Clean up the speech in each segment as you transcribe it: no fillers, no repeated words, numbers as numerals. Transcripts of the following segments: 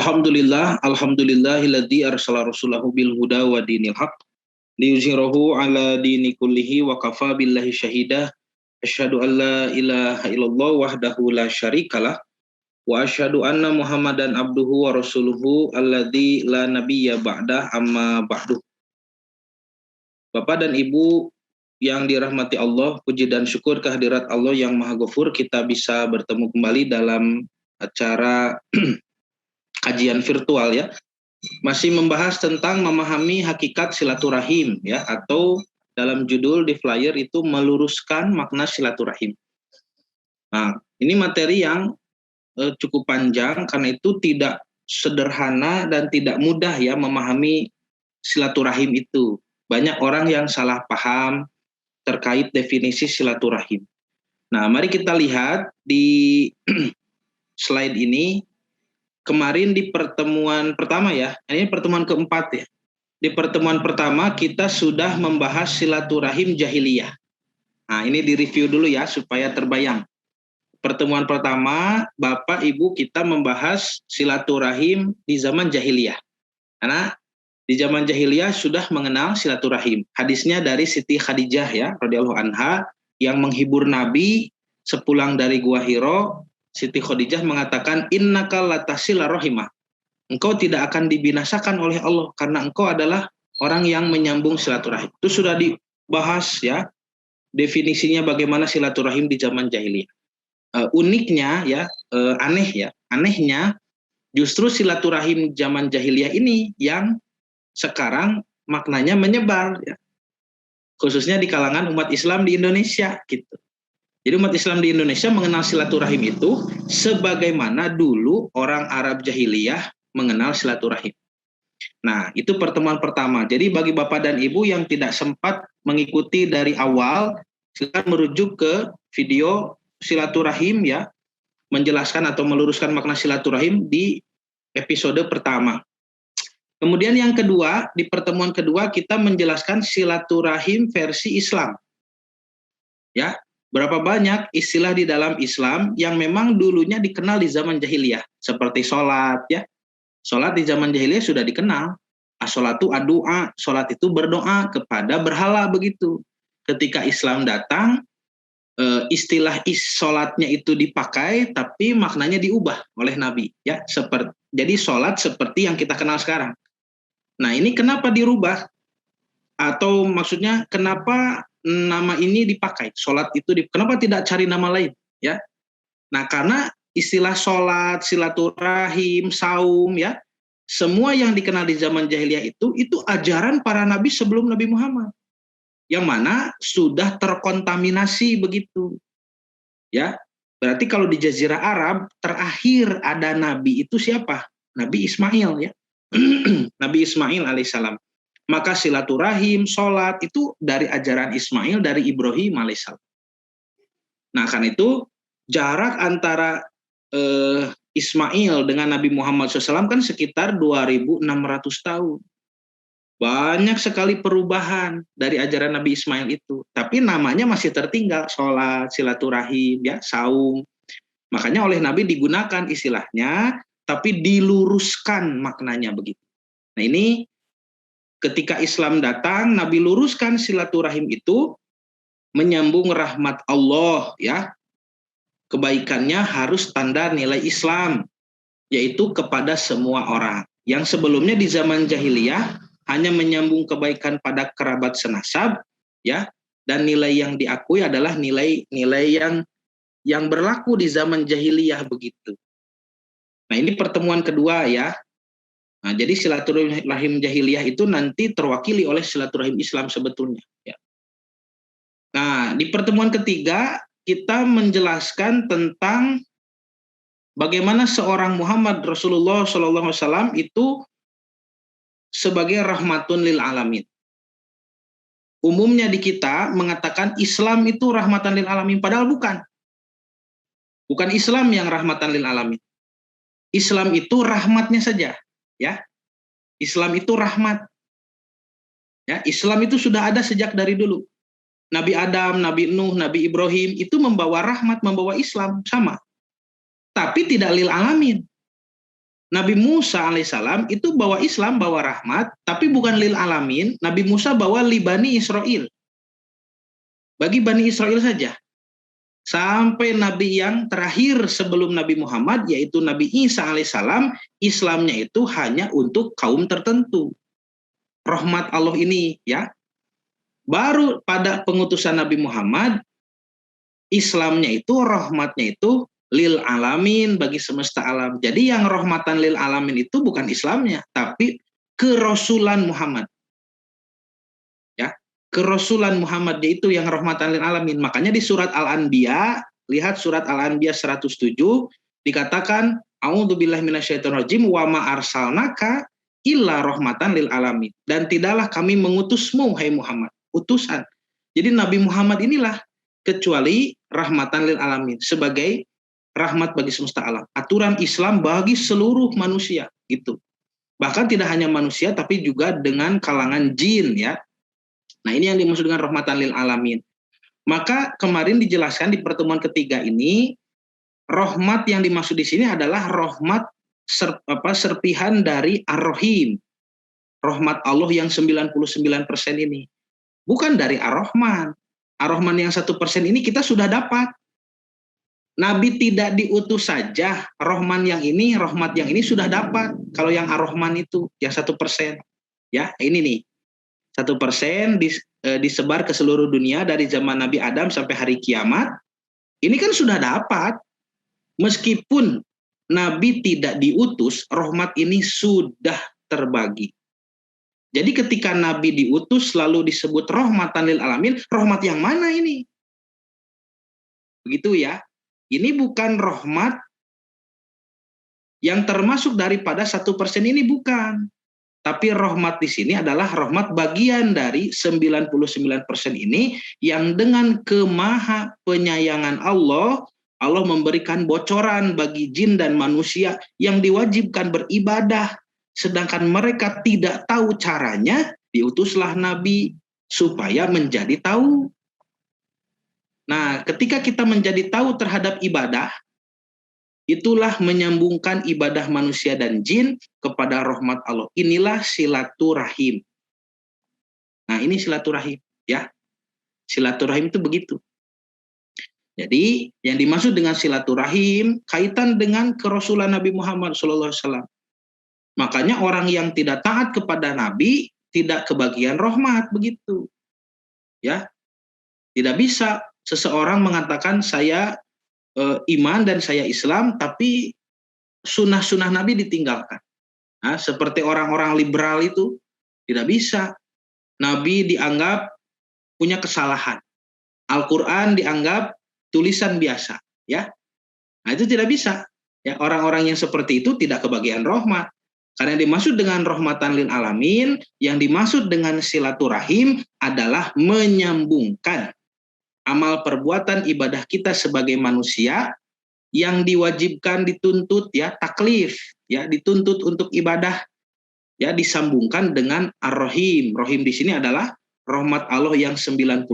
Alhamdulillahilladzi arsala rasulahu bil huda wa dinil haq liyuzhirahu ala dini kullihi wa kafa billahi syahidah. Asyhadu an la ilaha illallah wahdahu la syarikalah wa asyhadu anna Muhammadan abduhu wa rasuluhu alladzi la nabiyya ba'dah, amma ba'du. Bapak dan Ibu yang dirahmati Allah, puji dan syukur kehadirat Allah yang Maha Ghafur, kita bisa bertemu kembali dalam acara kajian virtual ya, masih membahas tentang memahami hakikat silaturahim ya, atau dalam judul di flyer itu meluruskan makna silaturahim. Nah, ini materi yang cukup panjang, karena itu tidak sederhana dan tidak mudah ya memahami silaturahim itu. Banyak orang yang salah paham terkait definisi silaturahim. Nah, mari kita lihat di slide ini. Kemarin di pertemuan pertama ya, ini pertemuan keempat ya. Di pertemuan pertama kita sudah membahas silaturahim jahiliyah. Nah, ini direview dulu ya supaya terbayang. Pertemuan pertama Bapak Ibu kita membahas silaturahim di zaman jahiliyah. Karena di zaman jahiliyah sudah mengenal silaturahim. Hadisnya dari Siti Khadijah ya, radhiyallahu anha, yang menghibur Nabi sepulang dari Gua Hiro. Siti Khadijah mengatakan, innaka latasila rahimah. Engkau tidak akan dibinasakan oleh Allah karena engkau adalah orang yang menyambung silaturahim. Itu sudah dibahas ya, definisinya bagaimana silaturahim di zaman jahiliyah. Uniknya ya, anehnya justru silaturahim zaman jahiliyah ini yang sekarang maknanya menyebar ya. Khususnya di kalangan umat Islam di Indonesia gitu. Jadi umat Islam di Indonesia mengenal silaturahim itu sebagaimana dulu orang Arab jahiliyah mengenal silaturahim. Nah, itu pertemuan pertama. Jadi bagi Bapak dan Ibu yang tidak sempat mengikuti dari awal, silakan merujuk ke video silaturahim ya, menjelaskan atau meluruskan makna silaturahim di episode pertama. Kemudian yang kedua, di pertemuan kedua kita menjelaskan silaturahim versi Islam. Ya. Berapa banyak istilah di dalam Islam yang memang dulunya dikenal di zaman jahiliyah, seperti sholat ya. Sholat di zaman jahiliyah sudah dikenal. As-sholatu ad-du'a, sholat itu berdoa kepada berhala begitu. Ketika Islam datang, istilah sholatnya itu dipakai, tapi maknanya diubah oleh Nabi ya. Jadi sholat seperti yang kita kenal sekarang. Nah, ini kenapa dirubah? Atau maksudnya kenapa nama ini dipakai, sholat itu kenapa tidak cari nama lain ya? Nah, karena istilah sholat, silaturahim, saum ya, semua yang dikenal di zaman jahiliyah itu ajaran para nabi sebelum Nabi Muhammad, yang mana sudah terkontaminasi begitu ya. Berarti kalau di Jazirah Arab terakhir ada nabi itu siapa? Nabi Ismail ya. Nabi Ismail alaihissalam. Maka silaturahim, sholat itu dari ajaran Ismail, dari Ibrahim alaihissalam. Nah, karena itu jarak antara Ismail dengan Nabi Muhammad SAW kan sekitar 2.600 tahun. Banyak sekali perubahan dari ajaran Nabi Ismail itu. Tapi namanya masih tertinggal, sholat, silaturahim, ya, saum. Makanya oleh Nabi digunakan istilahnya, tapi diluruskan maknanya begitu. Nah, ini ketika Islam datang, Nabi luruskan silaturahim itu menyambung rahmat Allah ya. Kebaikannya harus standar nilai Islam, yaitu kepada semua orang. Yang sebelumnya di zaman jahiliyah hanya menyambung kebaikan pada kerabat senasab ya, dan nilai yang diakui adalah nilai-nilai yang berlaku di zaman jahiliyah begitu. Nah, ini pertemuan kedua ya. Nah, jadi silaturahim jahiliyah itu nanti terwakili oleh silaturahim Islam sebetulnya. Ya. Nah, di pertemuan ketiga kita menjelaskan tentang bagaimana seorang Muhammad Rasulullah SAW itu sebagai rahmatun lil alamin. Umumnya di kita mengatakan Islam itu rahmatan lil alamin, padahal bukan. Bukan Islam yang rahmatan lil alamin. Islam itu rahmatnya saja. Ya, Islam itu rahmat. Ya, Islam itu sudah ada sejak dari dulu. Nabi Adam, Nabi Nuh, Nabi Ibrahim itu membawa rahmat, membawa Islam sama. Tapi tidak lil alamin. Nabi Musa alaihissalam itu bawa Islam, bawa rahmat, tapi bukan lil alamin. Nabi Musa bawa li Bani Israel. Bagi Bani Israel saja. Sampai Nabi yang terakhir sebelum Nabi Muhammad, yaitu Nabi Isa alaihissalam, Islamnya itu hanya untuk kaum tertentu. Rahmat Allah ini, ya. Baru pada pengutusan Nabi Muhammad, Islamnya itu, rahmatnya itu lil alamin, bagi semesta alam. Jadi yang rahmatan lil alamin itu bukan Islamnya, tapi kerasulan Muhammad. Ya, kerasulan Muhammad itu yang rahmatan lil alamin. Makanya di surat Al-Anbiya, lihat surat Al-Anbiya 107, dikatakan a'udzubillahi minasyaitonirrajim wa ma arsalnaka illa rahmatan lil alamin. Dan tidaklah kami mengutusmu, hai Muhammad, utusan. Jadi Nabi Muhammad inilah kecuali rahmatan lil alamin, sebagai rahmat bagi semesta alam. Aturan Islam bagi seluruh manusia, gitu. Bahkan tidak hanya manusia, tapi juga dengan kalangan jin, ya. Nah, ini yang dimaksud dengan rahmatan lil alamin. Maka kemarin dijelaskan di pertemuan ketiga ini, rahmat yang dimaksud di sini adalah rahmat serpihan dari Ar-Rahim. Rahmat Allah yang 99% ini. Bukan dari Ar-Rahman. Ar-Rahman yang 1% ini kita sudah dapat. Nabi tidak diutus saja, Rahman yang ini, rahmat yang ini sudah dapat. Kalau yang Ar-Rahman itu, yang 1%. Ya, ini nih. 1% disebar ke seluruh dunia dari zaman Nabi Adam sampai hari kiamat. Ini kan sudah dapat. Meskipun Nabi tidak diutus, rahmat ini sudah terbagi. Jadi ketika Nabi diutus lalu disebut rahmatan lil alamin, rahmat yang mana ini? Begitu ya. Ini bukan rahmat yang termasuk daripada 1% ini, bukan. Tapi rahmat di sini adalah rahmat bagian dari 99% ini yang dengan kemaha penyayangan Allah, Allah memberikan bocoran bagi jin dan manusia yang diwajibkan beribadah. Sedangkan mereka tidak tahu caranya, diutuslah Nabi supaya menjadi tahu. Nah, ketika kita menjadi tahu terhadap ibadah, itulah menyambungkan ibadah manusia dan jin kepada rahmat Allah. Inilah silaturahim. Nah, ini silaturahim, ya. Silaturahim itu begitu. Jadi, yang dimaksud dengan silaturahim kaitan dengan kerasulan Nabi Muhammad SAW. Makanya orang yang tidak taat kepada Nabi tidak kebagian rahmat, begitu. Ya. Tidak bisa seseorang mengatakan saya iman dan saya Islam, tapi sunnah-sunnah Nabi ditinggalkan. Nah, seperti orang-orang liberal itu, tidak bisa. Nabi dianggap punya kesalahan. Al-Quran dianggap tulisan biasa. Ya. Nah, itu tidak bisa. Ya, orang-orang yang seperti itu tidak kebagian rahmat. Karena yang dimaksud dengan rahmatan lil alamin, yang dimaksud dengan silaturahim adalah menyambungkan amal perbuatan ibadah kita sebagai manusia yang diwajibkan, dituntut, ya, taklif, ya, dituntut untuk ibadah, ya, disambungkan dengan Ar-Rahim. Rahim di sini adalah rahmat Allah yang 99%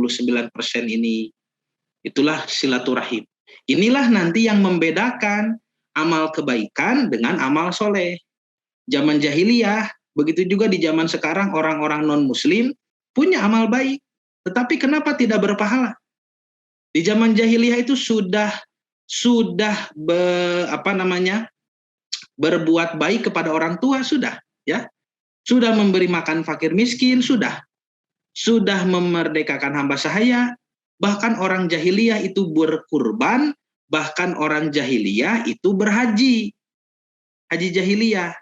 ini. Itulah silaturahim. Inilah nanti yang membedakan amal kebaikan dengan amal soleh. Zaman jahiliyah, begitu juga di zaman sekarang orang-orang non-muslim punya amal baik, tetapi kenapa tidak berpahala? Di zaman jahiliyah itu sudah berbuat baik kepada orang tua, sudah, ya. Sudah memberi makan fakir miskin, sudah memerdekakan hamba sahaya, bahkan orang jahiliyah itu berkurban, bahkan orang jahiliyah itu berhaji. Haji jahiliyah.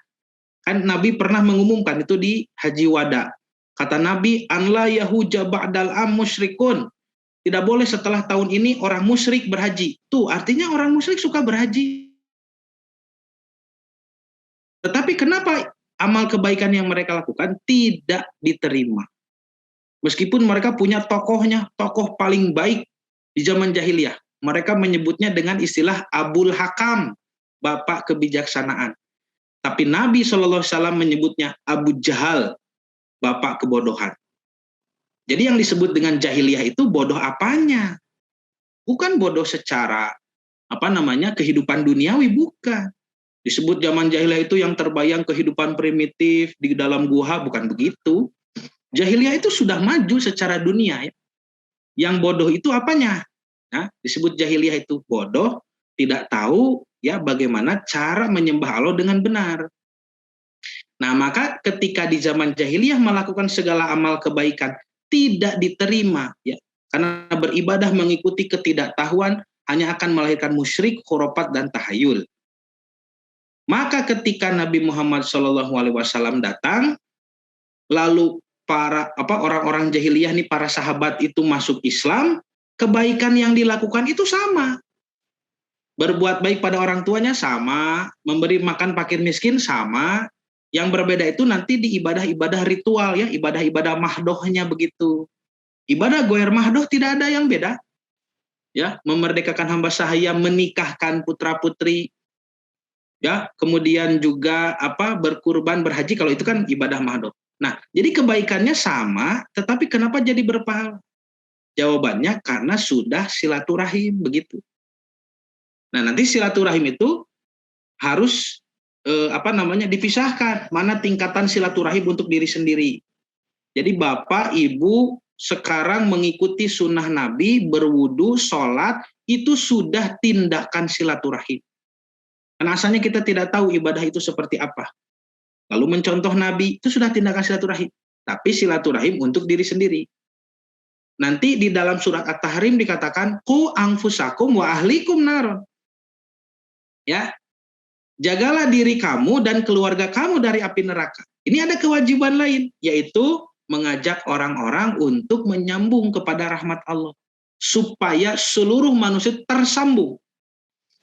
Kan Nabi pernah mengumumkan itu di Haji Wada. Kata Nabi, an la yahuja ba'dal am musyrikun. Tidak boleh setelah tahun ini orang musyrik berhaji. Tuh, artinya orang musyrik suka berhaji. Tetapi kenapa amal kebaikan yang mereka lakukan tidak diterima? Meskipun mereka punya tokohnya, tokoh paling baik di zaman jahiliyah. Mereka menyebutnya dengan istilah Abul Hakam, bapak kebijaksanaan. Tapi Nabi SAW menyebutnya Abu Jahal, bapak kebodohan. Jadi yang disebut dengan jahiliyah itu bodoh apanya? Bukan bodoh secara kehidupan duniawi, bukan. Disebut zaman jahiliyah itu yang terbayang kehidupan primitif di dalam gua, bukan begitu. Jahiliyah itu sudah maju secara dunia ya. Yang bodoh itu apanya? Nah, disebut jahiliyah itu bodoh, tidak tahu ya bagaimana cara menyembah Allah dengan benar. Nah, maka ketika di zaman jahiliyah melakukan segala amal kebaikan tidak diterima ya, karena beribadah mengikuti ketidaktahuan hanya akan melahirkan musyrik, khurafat dan tahayul. Maka ketika Nabi Muhammad SAW datang, lalu orang-orang jahiliyah nih, para sahabat itu masuk Islam, kebaikan yang dilakukan itu sama. Berbuat baik pada orang tuanya sama, memberi makan fakir miskin sama. Yang berbeda itu nanti di ibadah-ibadah ritual ya, ibadah-ibadah mahdohnya begitu. Ibadah goer mahdoh tidak ada yang beda. Ya, memerdekakan hamba sahaya, menikahkan putra-putri, ya, kemudian juga berkurban, berhaji, kalau itu kan ibadah mahdoh. Nah, jadi kebaikannya sama, tetapi kenapa jadi berpahala? Jawabannya karena sudah silaturahim begitu. Nah, nanti silaturahim itu harus dipisahkan, mana tingkatan silaturahim untuk diri sendiri. Jadi bapak, ibu sekarang mengikuti sunnah Nabi, berwudu, sholat, itu sudah tindakan silaturahim. Karena asalnya kita tidak tahu ibadah itu seperti apa. Lalu mencontoh Nabi, itu sudah tindakan silaturahim. Tapi silaturahim untuk diri sendiri. Nanti di dalam surat At-Tahrim dikatakan, Qu anfusakum wa ahlikum naron. Ya, jagalah diri kamu dan keluarga kamu dari api neraka. Ini ada kewajiban lain, yaitu mengajak orang-orang untuk menyambung kepada rahmat Allah. Supaya seluruh manusia tersambung.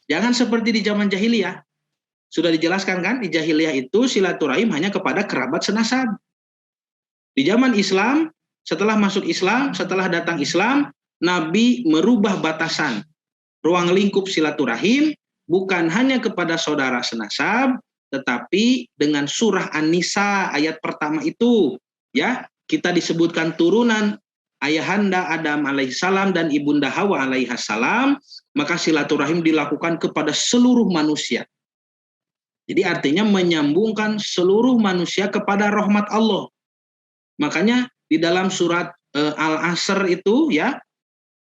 Jangan seperti di zaman jahiliyah. Sudah dijelaskan kan, di jahiliyah itu silaturahim hanya kepada kerabat senasab. Di zaman Islam, setelah masuk Islam, setelah datang Islam, Nabi merubah batasan ruang lingkup silaturahim, bukan hanya kepada saudara senasab, tetapi dengan surah An-Nisa ayat pertama itu, ya, kita disebutkan turunan ayahanda Adam alaihissalam dan ibunda Hawa alaihissalam, maka silaturahim dilakukan kepada seluruh manusia. Jadi artinya menyambungkan seluruh manusia kepada rahmat Allah. Makanya di dalam surat Al-Asr itu ya,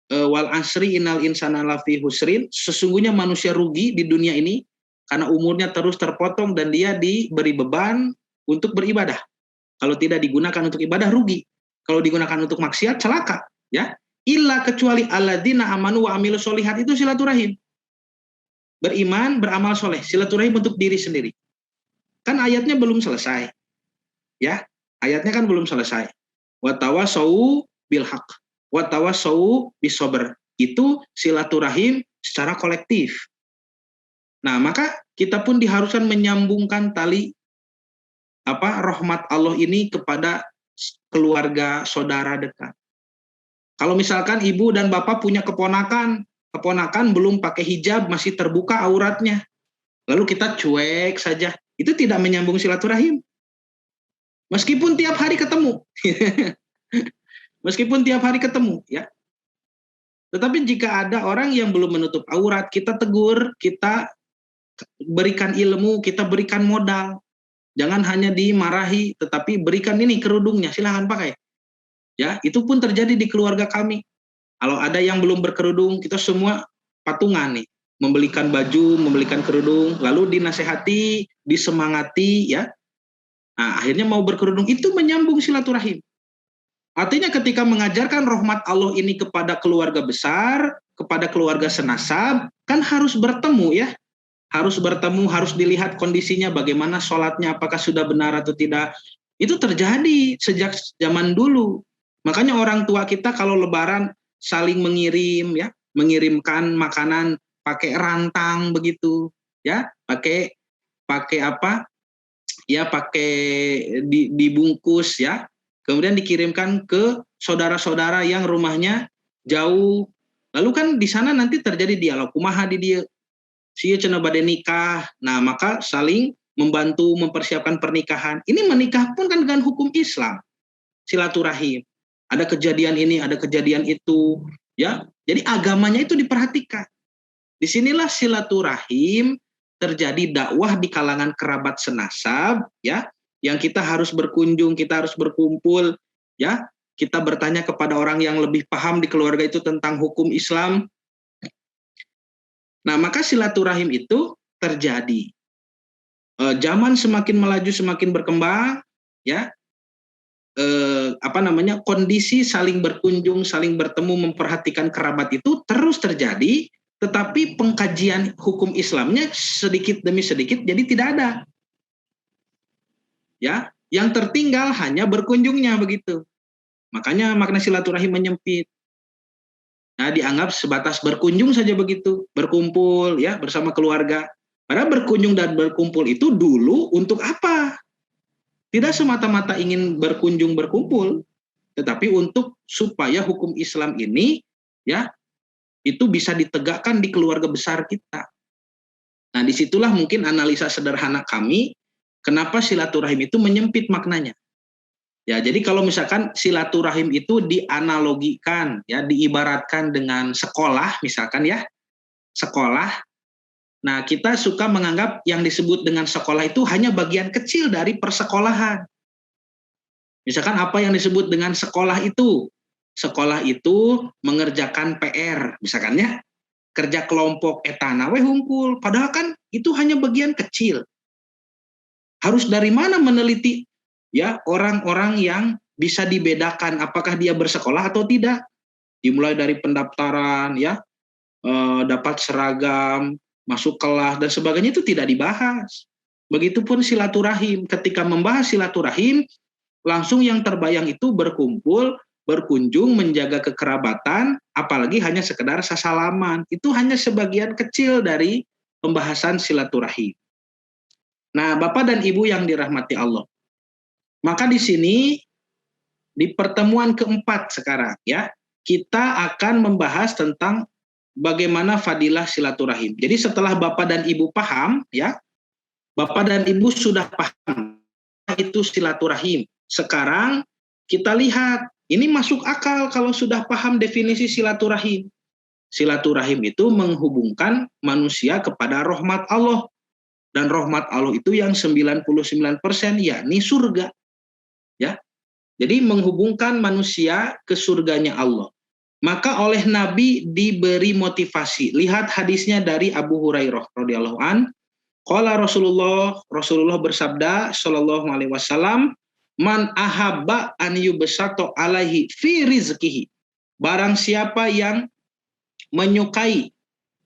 wal asri innal insana lafi husrin, sesungguhnya manusia rugi di dunia ini karena umurnya terus terpotong dan dia diberi beban untuk beribadah. Kalau tidak digunakan untuk ibadah rugi. Kalau digunakan untuk maksiat celaka, ya. Illa kecuali alladzina amanu wa amilus solihat, itu silaturahim. Beriman, beramal soleh, silaturahim untuk diri sendiri. Kan ayatnya belum selesai. Ya, ayatnya kan belum selesai. Wa tawasau bil haq, wa tawasau bis sabr. Itu silaturahim secara kolektif. Nah, maka kita pun diharuskan menyambungkan tali rahmat Allah ini kepada keluarga saudara dekat. Kalau misalkan ibu dan bapak punya keponakan belum pakai hijab, masih terbuka auratnya, lalu kita cuek saja, itu tidak menyambung silaturahim. Meskipun tiap hari ketemu. Meskipun tiap hari ketemu, ya. Tetapi jika ada orang yang belum menutup aurat, kita tegur, kita berikan ilmu, kita berikan modal. Jangan hanya dimarahi, tetapi berikan ini kerudungnya, silahkan pakai. Ya, itu pun terjadi di keluarga kami. Kalau ada yang belum berkerudung, kita semua patungan nih, membelikan baju, membelikan kerudung, lalu dinasehati, disemangati, ya. Nah, akhirnya mau berkerudung, itu menyambung silaturahim. Artinya ketika mengajarkan rahmat Allah ini kepada keluarga besar, kepada keluarga senasab, kan harus bertemu ya. Harus bertemu, harus dilihat kondisinya bagaimana sholatnya, apakah sudah benar atau tidak. Itu terjadi sejak zaman dulu. Makanya orang tua kita kalau lebaran saling mengirim ya, mengirimkan makanan pakai rantang begitu ya, pakai apa? Ya pakai dibungkus ya. Kemudian dikirimkan ke saudara-saudara yang rumahnya jauh. Lalu kan di sana nanti terjadi dialog kumaha di dia. Sia cenah bade nikah. Nah, maka saling membantu mempersiapkan pernikahan. Ini menikah pun kan dengan hukum Islam. Silaturahim. Ada kejadian ini, ada kejadian itu, ya. Jadi agamanya itu diperhatikan. Disinilah silaturahim terjadi dakwah di kalangan kerabat senasab, ya, yang kita harus berkunjung, kita harus berkumpul, ya, kita bertanya kepada orang yang lebih paham di keluarga itu tentang hukum Islam. Nah, maka silaturahim itu terjadi. Zaman semakin melaju, semakin berkembang, ya, kondisi saling berkunjung, saling bertemu, memperhatikan kerabat itu terus terjadi, tetapi pengkajian hukum Islamnya sedikit demi sedikit jadi tidak ada. Ya, yang tertinggal hanya berkunjungnya begitu. Makanya makna silaturahim menyempit. Nah, dianggap sebatas berkunjung saja begitu, berkumpul ya bersama keluarga. Padahal berkunjung dan berkumpul itu dulu untuk apa? Tidak semata-mata ingin berkunjung berkumpul, tetapi untuk supaya hukum Islam ini ya itu bisa ditegakkan di keluarga besar kita. Nah, disitulah mungkin analisa sederhana kami kenapa silaturahim itu menyempit maknanya. Ya, jadi kalau misalkan silaturahim itu dianalogikan, ya, diibaratkan dengan sekolah, misalkan ya, sekolah. Nah, kita suka menganggap yang disebut dengan sekolah itu hanya bagian kecil dari persekolahan. Misalkan apa yang disebut dengan sekolah itu? Sekolah itu mengerjakan PR, misalkan ya, kerja kelompok etana we hungkul. Padahal kan itu hanya bagian kecil. Harus dari mana meneliti ya orang-orang yang bisa dibedakan apakah dia bersekolah atau tidak? Dimulai dari pendaftaran ya, dapat seragam, masuk kelas dan sebagainya itu tidak dibahas. Begitupun silaturahim, ketika membahas silaturahim, langsung yang terbayang itu berkumpul, berkunjung, menjaga kekerabatan, apalagi hanya sekedar sasalaman. Itu hanya sebagian kecil dari pembahasan silaturahim. Nah, Bapak dan Ibu yang dirahmati Allah. Maka di sini di pertemuan keempat sekarang ya, kita akan membahas tentang bagaimana fadilah silaturahim. Jadi setelah Bapak dan Ibu paham ya, Bapak dan Ibu sudah paham itu silaturahim. Sekarang kita lihat ini masuk akal kalau sudah paham definisi silaturahim. Silaturahim itu menghubungkan manusia kepada rahmat Allah. Dan rahmat Allah itu yang 99% yakni surga. Ya. Jadi menghubungkan manusia ke surganya Allah. Maka oleh Nabi diberi motivasi. Lihat hadisnya dari Abu Hurairah radhiyallahu an. Qala Rasulullah bersabda sallallahu alaihi wasallam, man ahabba an yubsato alaihi fi rizqihi. Barang siapa yang menyukai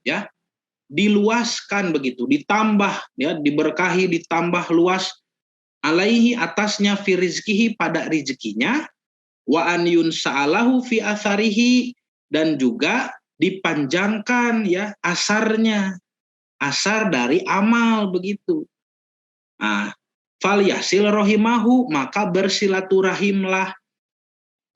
ya, diluaskan begitu, ditambah ya, diberkahi, ditambah luas alaihi atasnya fi rizqihi pada rezekinya, wa an yunsa'alahu fi atharihi dan juga dipanjangkan ya asarnya, asar dari amal begitu. Nah, fal yasil rohimahu, maka bersilaturahimlah.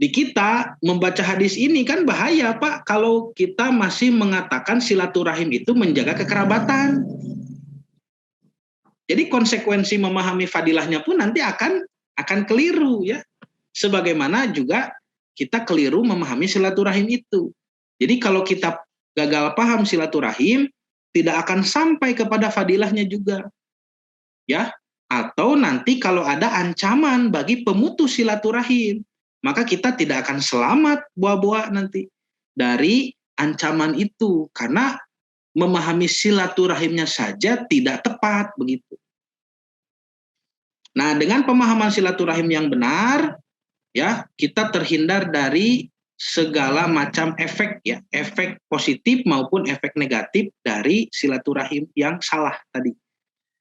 Di kita membaca hadis ini kan bahaya Pak kalau kita masih mengatakan silaturahim itu menjaga kekerabatan. Jadi konsekuensi memahami fadilahnya pun nanti akan keliru ya. Sebagaimana juga kita keliru memahami silaturahim itu. Jadi kalau kita gagal paham silaturahim, tidak akan sampai kepada fadilahnya juga. Ya, atau nanti kalau ada ancaman bagi pemutus silaturahim, maka kita tidak akan selamat buah-buah nanti dari ancaman itu, karena memahami silaturahimnya saja tidak tepat begitu. Nah, dengan pemahaman silaturahim yang benar, ya kita terhindar dari segala macam efek ya, efek positif maupun efek negatif dari silaturahim yang salah tadi.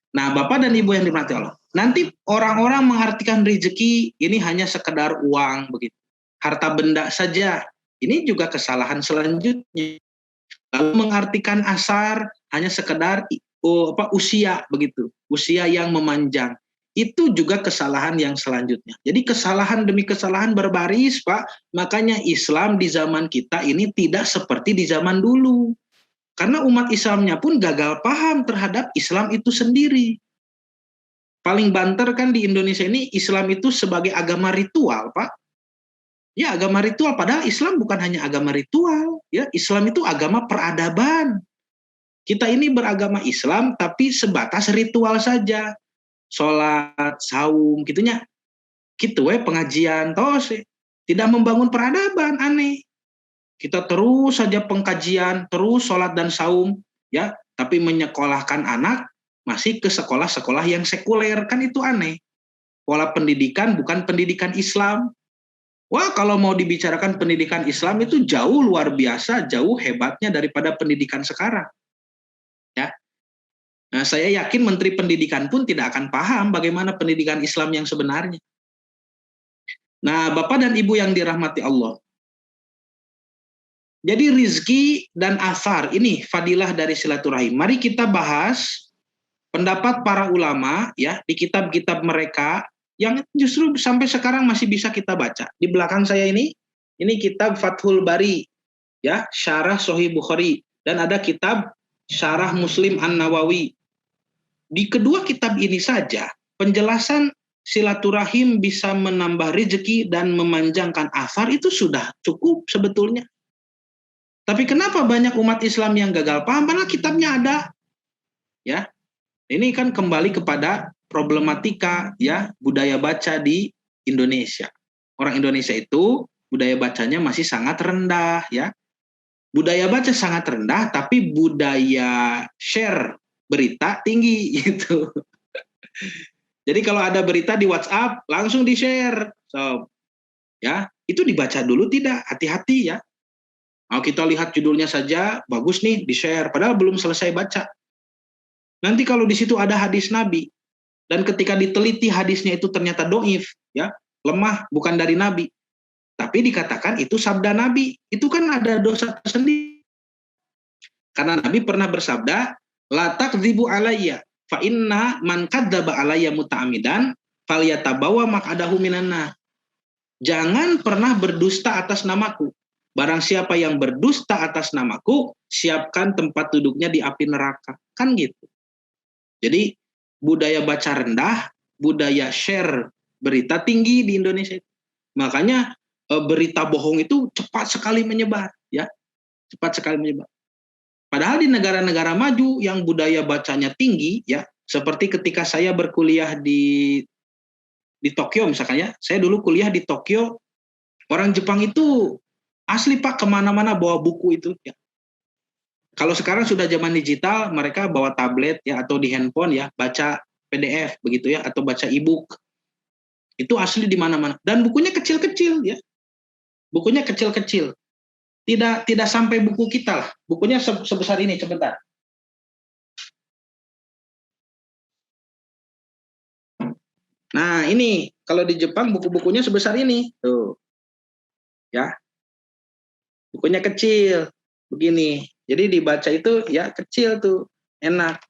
Nah, Bapak dan Ibu yang dirahmati Allah, nanti orang-orang mengartikan rezeki ini hanya sekedar uang begitu, harta benda saja. Ini juga kesalahan selanjutnya. Lalu mengartikan asar hanya sekedar usia begitu, usia yang memanjang. Itu juga kesalahan yang selanjutnya. Jadi kesalahan demi kesalahan berbaris, Pak. Makanya Islam di zaman kita ini tidak seperti di zaman dulu. Karena umat Islamnya pun gagal paham terhadap Islam itu sendiri. Paling banter kan di Indonesia ini Islam itu sebagai agama ritual, Pak. Ya, agama ritual, padahal Islam bukan hanya agama ritual, ya. Islam itu agama peradaban. Kita ini beragama Islam tapi sebatas ritual saja. Sholat, saum, gitunya. Gitu pengajian tos. Tidak membangun peradaban, aneh. Kita terus saja pengkajian, terus sholat dan saum, ya, tapi menyekolahkan anak masih ke sekolah-sekolah yang sekuler, kan itu aneh. Pola pendidikan bukan pendidikan Islam. Wah, kalau mau dibicarakan pendidikan Islam itu jauh luar biasa, jauh hebatnya daripada pendidikan sekarang. Ya. Nah, saya yakin Menteri Pendidikan pun tidak akan paham bagaimana pendidikan Islam yang sebenarnya. Nah, Bapak dan Ibu yang dirahmati Allah. Jadi rizki dan asar, ini fadilah dari silaturahim. Mari kita bahas pendapat para ulama ya di kitab-kitab mereka yang justru sampai sekarang masih bisa kita baca. Di belakang saya ini kitab Fathul Bari, ya, Syarah Sahih Bukhari, dan ada kitab Syarah Muslim An-Nawawi. Di kedua kitab ini saja penjelasan silaturahim bisa menambah rezeki dan memanjangkan asar itu sudah cukup sebetulnya. Tapi kenapa banyak umat Islam yang gagal paham? Padahal kitabnya ada. Ya. Ini kan kembali kepada problematika ya budaya baca di Indonesia. Orang Indonesia itu budaya bacanya masih sangat rendah ya. Budaya baca sangat rendah tapi budaya share berita tinggi gitu. Jadi kalau ada berita di WhatsApp langsung di-share. So, ya, itu dibaca dulu tidak? Hati-hati ya. Kalau kita lihat judulnya saja bagus nih di-share padahal belum selesai baca. Nanti kalau di situ ada hadis Nabi dan ketika diteliti hadisnya itu ternyata doif, ya, lemah, bukan dari Nabi. Tapi dikatakan itu sabda Nabi, itu kan ada dosa tersendiri. Karena Nabi pernah bersabda, la takdzibu alayya fa inna man kadzdzaba alayya muta'ammidan falyatabawa maq'adahu minan nar. Jangan pernah berdusta atas namaku. Barang siapa yang berdusta atas namaku, siapkan tempat duduknya di api neraka. Kan gitu. Jadi budaya baca rendah, budaya share berita tinggi di Indonesia. Makanya berita bohong itu cepat sekali menyebar, ya, cepat sekali menyebar. Padahal di negara-negara maju yang budaya bacanya tinggi, ya, seperti ketika saya berkuliah di Tokyo misalnya, saya dulu kuliah di Tokyo, orang Jepang itu asli Pak kemana-mana bawa buku itu. Ya. Kalau sekarang sudah zaman digital, mereka bawa tablet ya atau di handphone ya, baca PDF begitu ya atau baca e-book. Itu asli di mana-mana dan bukunya kecil-kecil ya. Bukunya kecil-kecil. Tidak sampai buku kita lah. Bukunya sebesar ini sebentar. Nah, ini kalau di Jepang buku-bukunya sebesar ini. Tuh. Ya. Bukunya kecil begini. Jadi dibaca itu ya kecil tuh, enak.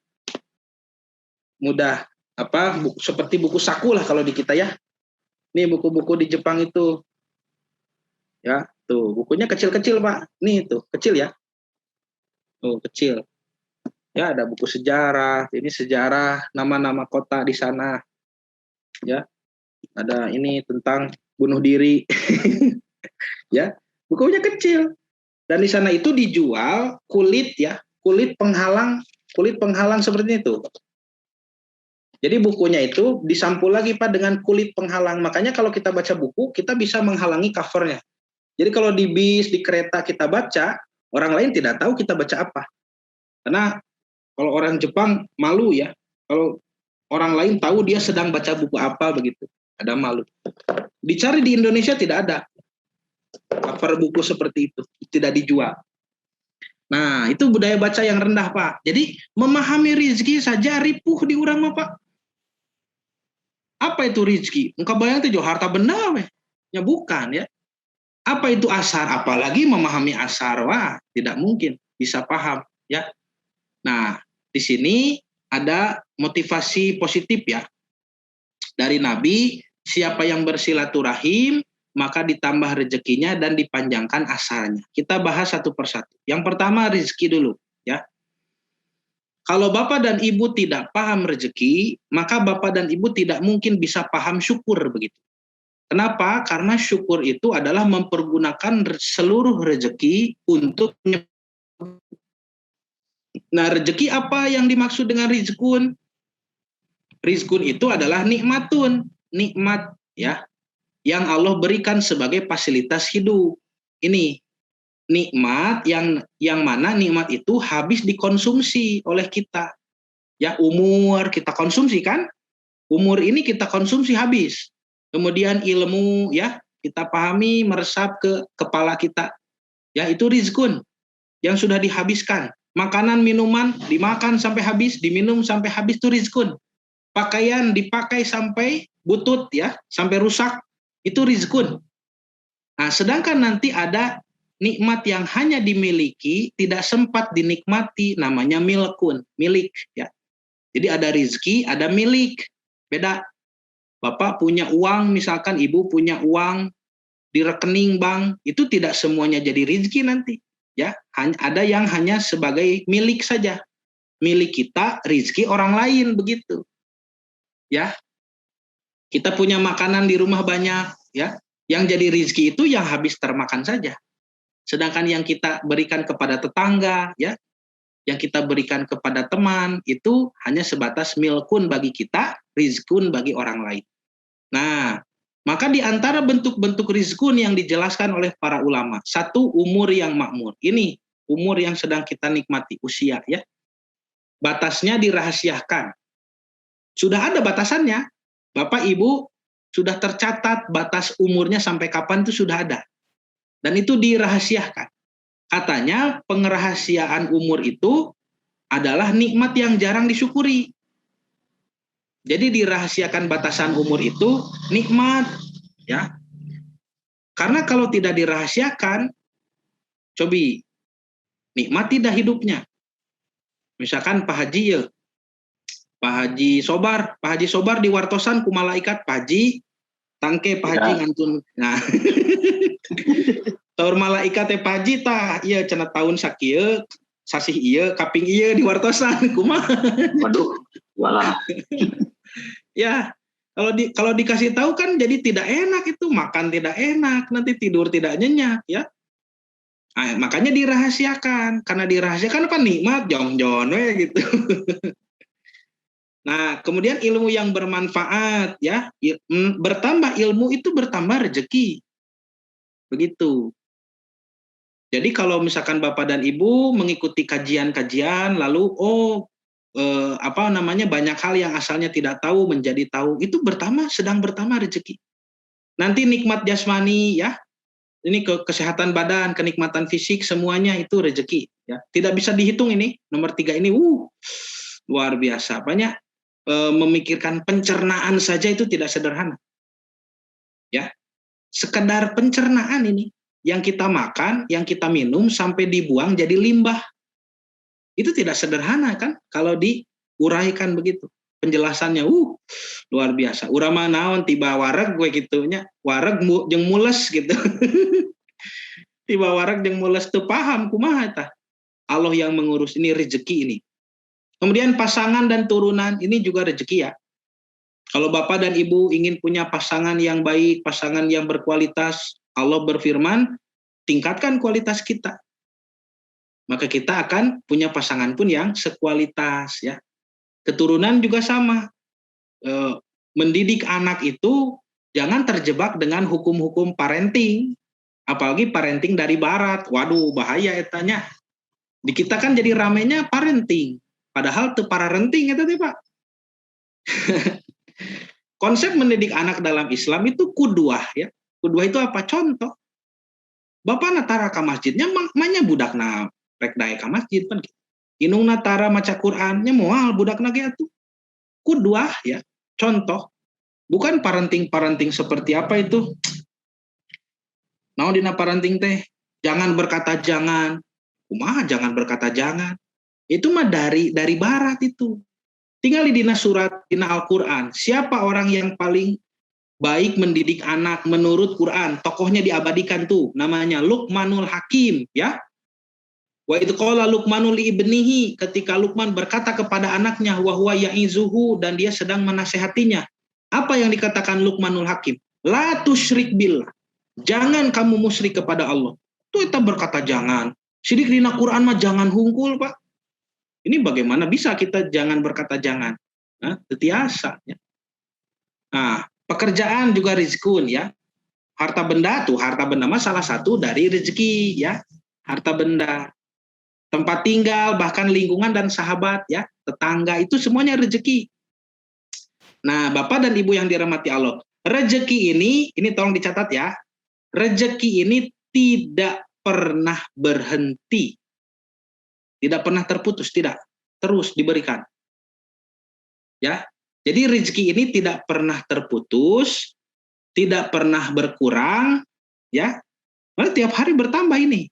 Mudah seperti buku saku lah kalau di kita ya. Nih buku-buku di Jepang itu. Ya, tuh bukunya kecil-kecil, Pak. Nih tuh, kecil ya. Tuh, kecil. Ya, ada buku sejarah. Ini sejarah nama-nama kota di sana. Ya. Ada ini tentang bunuh diri. Ya, bukunya kecil. Dan di sana itu dijual kulit ya, kulit penghalang seperti itu. Jadi bukunya itu disampul lagi Pak dengan kulit penghalang. Makanya kalau kita baca buku, kita bisa menghalangi covernya. Jadi kalau di bis, di kereta kita baca, orang lain tidak tahu kita baca apa. Karena kalau orang Jepang malu ya, kalau orang lain tahu dia sedang baca buku apa begitu, ada malu. Dicari di Indonesia tidak ada cover buku seperti itu, tidak dijual. Nah, itu budaya baca yang rendah, Pak. Jadi, memahami rizki saja ripuh di urang, Pak. Apa itu rizki? Engkau bayang itu harta benda, weh. Ya bukan, ya. Apa itu asar? Apalagi memahami asar, wah, tidak mungkin bisa paham, ya. Nah, di sini ada motivasi positif ya. Dari Nabi, siapa yang bersilaturahim, maka ditambah rezekinya dan dipanjangkan asarnya. Kita bahas satu persatu. Yang pertama rezeki dulu, ya. Kalau Bapak dan Ibu tidak paham rezeki, maka Bapak dan Ibu tidak mungkin bisa paham syukur begitu. Kenapa? Karena syukur itu adalah mempergunakan seluruh rezeki untuk Nah, rezeki apa yang dimaksud dengan rizkun? Rizkun itu adalah nikmatun, nikmat ya, yang Allah berikan sebagai fasilitas hidup. Ini nikmat yang mana nikmat itu habis dikonsumsi oleh kita. Ya, umur kita konsumsi kan? Umur ini kita konsumsi habis. Kemudian ilmu ya, kita pahami meresap ke kepala kita. Ya, itu rizkun yang sudah dihabiskan. Makanan, minuman dimakan sampai habis, diminum sampai habis itu rizkun. Pakaian dipakai sampai butut ya, sampai rusak, itu rizkun. Nah, sedangkan nanti ada nikmat yang hanya dimiliki, tidak sempat dinikmati, namanya milkun, milik ya. Jadi ada rizki, ada milik, beda. Bapak punya uang, misalkan ibu punya uang di rekening bank, itu tidak semuanya jadi rizki nanti. Ya, ada yang hanya sebagai milik saja. Milik kita, rizki orang lain begitu. Ya, kita punya makanan di rumah banyak, ya. Yang jadi rizki itu yang habis termakan saja. Sedangkan yang kita berikan kepada tetangga, ya, yang kita berikan kepada teman, itu hanya sebatas milkun bagi kita, rizkun bagi orang lain. Nah, maka di antara bentuk-bentuk rizkun yang dijelaskan oleh para ulama, satu, umur yang makmur. Ini umur yang sedang kita nikmati, usia ya. Batasnya dirahasiakan. Sudah ada batasannya. Bapak Ibu sudah tercatat batas umurnya sampai kapan itu sudah ada. Dan itu dirahasiakan. Katanya pengerahasiaan umur itu adalah nikmat yang jarang disyukuri. Jadi dirahasiakan batasan umur itu nikmat, ya. Karena kalau tidak dirahasiakan, cobi nikmat tidak hidupnya. Misalkan Pak Haji ya, Pak Haji Sobar di wartosan ku malaikat, Pak Haji tangke Pak Haji ngantun. Nah, taur malaikat Pak Haji tah ieu cenah tahun sakieu sasih ieu kaping ieu di wartosan kumaha. Waduh, walah. Ya, kalau dikasih tahu kan jadi tidak enak itu, makan tidak enak, nanti tidur tidak nyenyak ya. Nah, makanya dirahasiakan, karena dirahasiakan apa nikmat jong-jong gitu. Nah, kemudian ilmu yang bermanfaat ya, bertambah ilmu itu bertambah rezeki. Begitu. Jadi kalau misalkan Bapak dan Ibu mengikuti kajian-kajian lalu banyak hal yang asalnya tidak tahu menjadi tahu, itu sedang bertambah rezeki. Nanti nikmat jasmani ya, ini kesehatan badan, kenikmatan fisik, semuanya itu rezeki ya. Tidak bisa dihitung ini. Nomor 3 ini luar biasa. Banyak memikirkan pencernaan saja itu tidak sederhana. Ya. Sekedar pencernaan ini, yang kita makan, yang kita minum sampai dibuang jadi limbah. Itu tidak sederhana kan kalau diuraikan begitu. Penjelasannya luar biasa. Urang mah naon tiba wareg gue gitunya. Wareg jeung mules gitu. Tiba wareg jeung mules teu paham kumaha tah. Allah yang mengurus, ini rezeki ini. Kemudian pasangan dan turunan ini juga rezeki ya. Kalau Bapak dan Ibu ingin punya pasangan yang baik, pasangan yang berkualitas, Allah berfirman, tingkatkan kualitas kita. Maka kita akan punya pasangan pun yang sekualitas ya. Keturunan juga sama. Mendidik anak itu jangan terjebak dengan hukum-hukum parenting. Apalagi parenting dari barat. Waduh, bahaya etanya. Di kita kan jadi ramenya parenting. Padahal itu parenting itu Pak. Konsep mendidik anak dalam Islam itu kuduah ya. Kuduah itu apa? Contoh. Bapak natara ka masjidnya manya budakna rek dae ka masjid pan. Inung natara maca Qur'annya moal budakna ge atuh. Kuduah ya. Contoh. Bukan parenting seperti apa itu. Naon dina parenting teh? Jangan berkata jangan. Kumaha jangan berkata jangan. Itu mah dari barat itu. Tinggal di dina surat, dina Al-Quran. Siapa orang yang paling baik mendidik anak menurut Quran? Tokohnya diabadikan tuh. Namanya Luqmanul Hakim. Ya. Wa idh qala Luqmanul li ibnihi. Ketika Luqman berkata kepada anaknya. Wa huwa ya'izuhu. Dan dia sedang menasehatinya. Apa yang dikatakan Luqmanul Hakim? La tusyrik billah. Jangan kamu musyrik kepada Allah. Itu kita berkata jangan. Sidik dina Quran mah jangan hungkul Pak. Ini bagaimana bisa kita jangan berkata jangan? Nah, tetiasa. Ya. Nah, pekerjaan juga rizkun ya. Harta benda mah salah satu dari rezeki ya. Harta benda, tempat tinggal, bahkan lingkungan dan sahabat ya, tetangga itu semuanya rezeki. Nah, Bapak dan Ibu yang dirahmati Allah, rezeki ini tolong dicatat ya. Rezeki ini tidak pernah berhenti. Tidak pernah terputus, tidak. Terus diberikan. Ya. Jadi rezeki ini tidak pernah terputus, tidak pernah berkurang, ya. Malah tiap hari bertambah ini.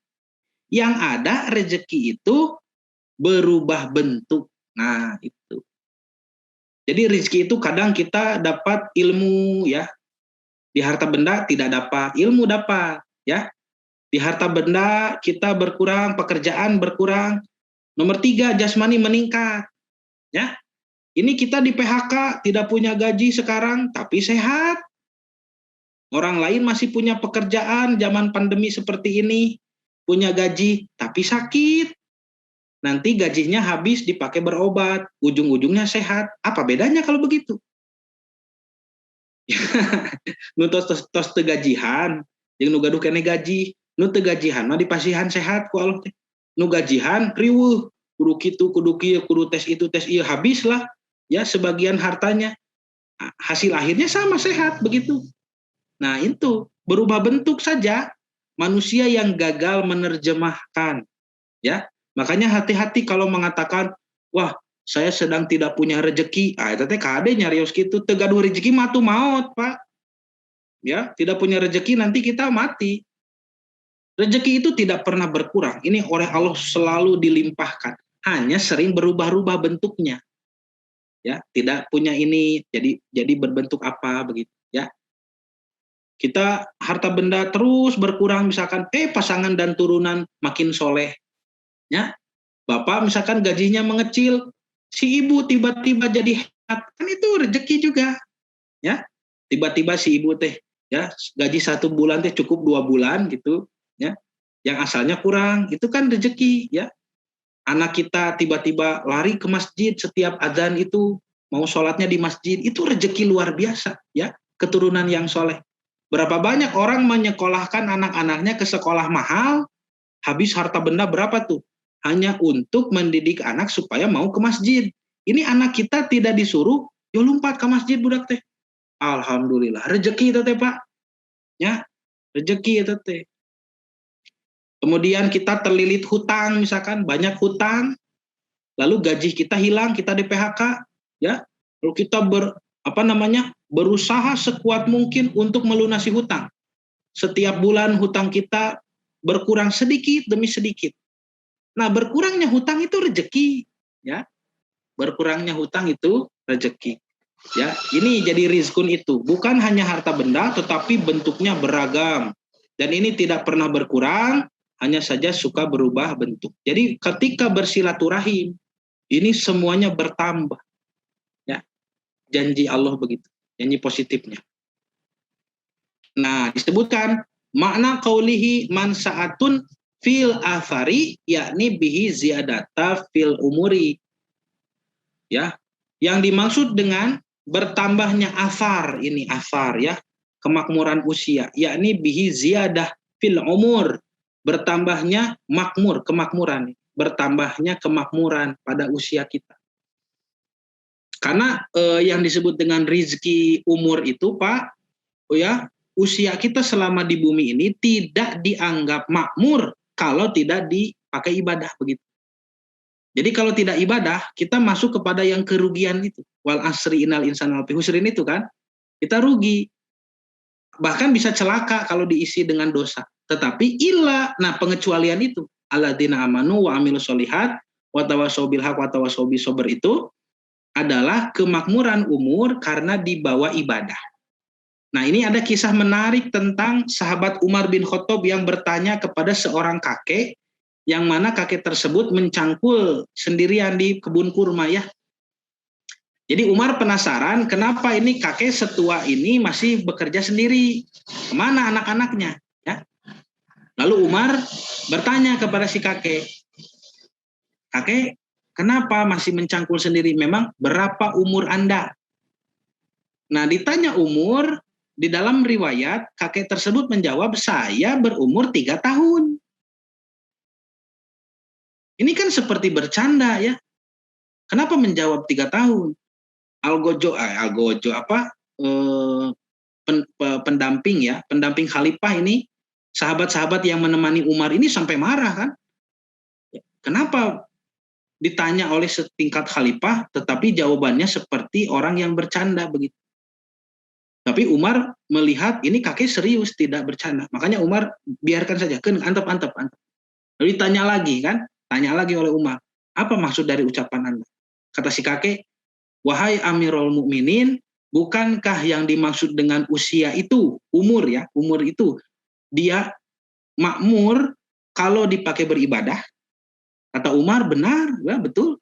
Yang ada rezeki itu berubah bentuk. Nah, itu. Jadi rezeki itu kadang kita dapat ilmu ya. Di harta benda tidak dapat, ilmu dapat, ya. Di harta benda kita berkurang, pekerjaan berkurang. Nomor 3, jasmani meningkat. Ya. Ini kita di PHK, tidak punya gaji sekarang, tapi sehat. Orang lain masih punya pekerjaan zaman pandemi seperti ini, punya gaji, tapi sakit. Nanti gajinya habis dipakai berobat, ujung-ujungnya sehat. Apa bedanya kalau begitu? Nu tos tegajihan, jeung nu gaduh kene gaji, nu tegajihan mah dipasihan sehat ku Allah teh. Nu gajihan riweuh, kudu kitu, kudu kieu, kudu tes itu, tes ieu, habislah ya sebagian hartanya. Hasil akhirnya sama sehat begitu. Nah, itu berubah bentuk saja manusia yang gagal menerjemahkan ya. Makanya hati-hati kalau mengatakan, wah saya sedang tidak punya rezeki. Itu teh kade nyarios kitu, teu gaduh rezeki mah tuh maut, Pak. Ya, tidak punya rezeki nanti kita mati. Rezeki itu tidak pernah berkurang. Ini oleh Allah selalu dilimpahkan. Hanya sering berubah-ubah bentuknya. Ya, tidak punya ini jadi berbentuk apa begitu, ya. Kita harta benda terus berkurang misalkan pasangan dan turunan makin soleh. Ya. Bapak misalkan gajinya mengecil, si ibu tiba-tiba jadi hebat, kan itu rezeki juga, ya. Tiba-tiba si ibu teh, ya gaji 1 bulan teh cukup 2 bulan gitu, ya. Yang asalnya kurang, itu kan rezeki, ya. Anak kita tiba-tiba lari ke masjid setiap adzan itu, mau sholatnya di masjid, itu rezeki luar biasa, ya. Keturunan yang soleh. Berapa banyak orang menyekolahkan anak-anaknya ke sekolah mahal, habis harta benda berapa tuh? Hanya untuk mendidik anak supaya mau ke masjid. Ini anak kita tidak disuruh, yo lompat ke masjid budak teh. Alhamdulillah, rezeki itu teh Pak. Ya, rezeki itu teh. Kemudian kita terlilit hutang misalkan, banyak hutang, lalu gaji kita hilang, kita di PHK, ya. Lalu kita berusaha sekuat mungkin untuk melunasi hutang. Setiap bulan hutang kita berkurang sedikit demi sedikit. Nah, berkurangnya hutang itu rezeki, ya. Berkurangnya hutang itu rezeki. Ya, ini jadi rizkun itu. Bukan hanya harta benda, tetapi bentuknya beragam. Dan ini tidak pernah berkurang, hanya saja suka berubah bentuk. Jadi ketika bersilaturahim, ini semuanya bertambah. Ya, janji Allah begitu, janji positifnya. Nah, disebutkan makna qaulihi mansaatun fil afari, yakni bihi ziyadata fil umuri. Ya, yang dimaksud dengan bertambahnya afar, ini afar ya, kemakmuran usia, yakni bihi ziyadah fil umur, bertambahnya makmur, kemakmuran, bertambahnya kemakmuran pada usia kita. Karena yang disebut dengan rizki umur itu Pak, ya, usia kita selama di bumi ini tidak dianggap makmur kalau tidak dipakai ibadah begitu. Jadi kalau tidak ibadah, kita masuk kepada yang kerugian itu. Wal asri innal insana lafi khusrin itu kan, kita rugi. Bahkan bisa celaka kalau diisi dengan dosa. Tetapi pengecualian itu, alladzina amanu wa amilus solihat wa tawassaw bil haq wa tawassaw bis sabr itu adalah kemakmuran umur karena dibawa ibadah. Nah, ini ada kisah menarik tentang sahabat Umar bin Khattab yang bertanya kepada seorang kakek, yang mana kakek tersebut mencangkul sendirian di kebun kurma ya. Jadi Umar penasaran kenapa ini kakek setua ini masih bekerja sendiri, kemana anak-anaknya ya. Lalu Umar bertanya kepada si kakek, Kenapa masih mencangkul sendiri? Memang berapa umur Anda? Nah, ditanya umur, di dalam riwayat kakek tersebut menjawab, saya berumur 3 tahun. Ini kan seperti bercanda ya. Kenapa menjawab 3 tahun? Algojo apa? Pendamping ya, pendamping khalifah ini, sahabat-sahabat yang menemani Umar ini sampai marah kan? Kenapa ditanya oleh setingkat khalifah, tetapi jawabannya seperti orang yang bercanda begitu. Tapi Umar melihat ini kakek serius, tidak bercanda. Makanya Umar biarkan saja, kan antep. Lalu ditanya lagi kan, tanya lagi oleh Umar, apa maksud dari ucapan Anda? Kata si kakek, wahai Amirul Mukminin, bukankah yang dimaksud dengan usia itu, umur ya, umur itu, dia makmur kalau dipakai beribadah? Kata Umar, benar, ya, betul.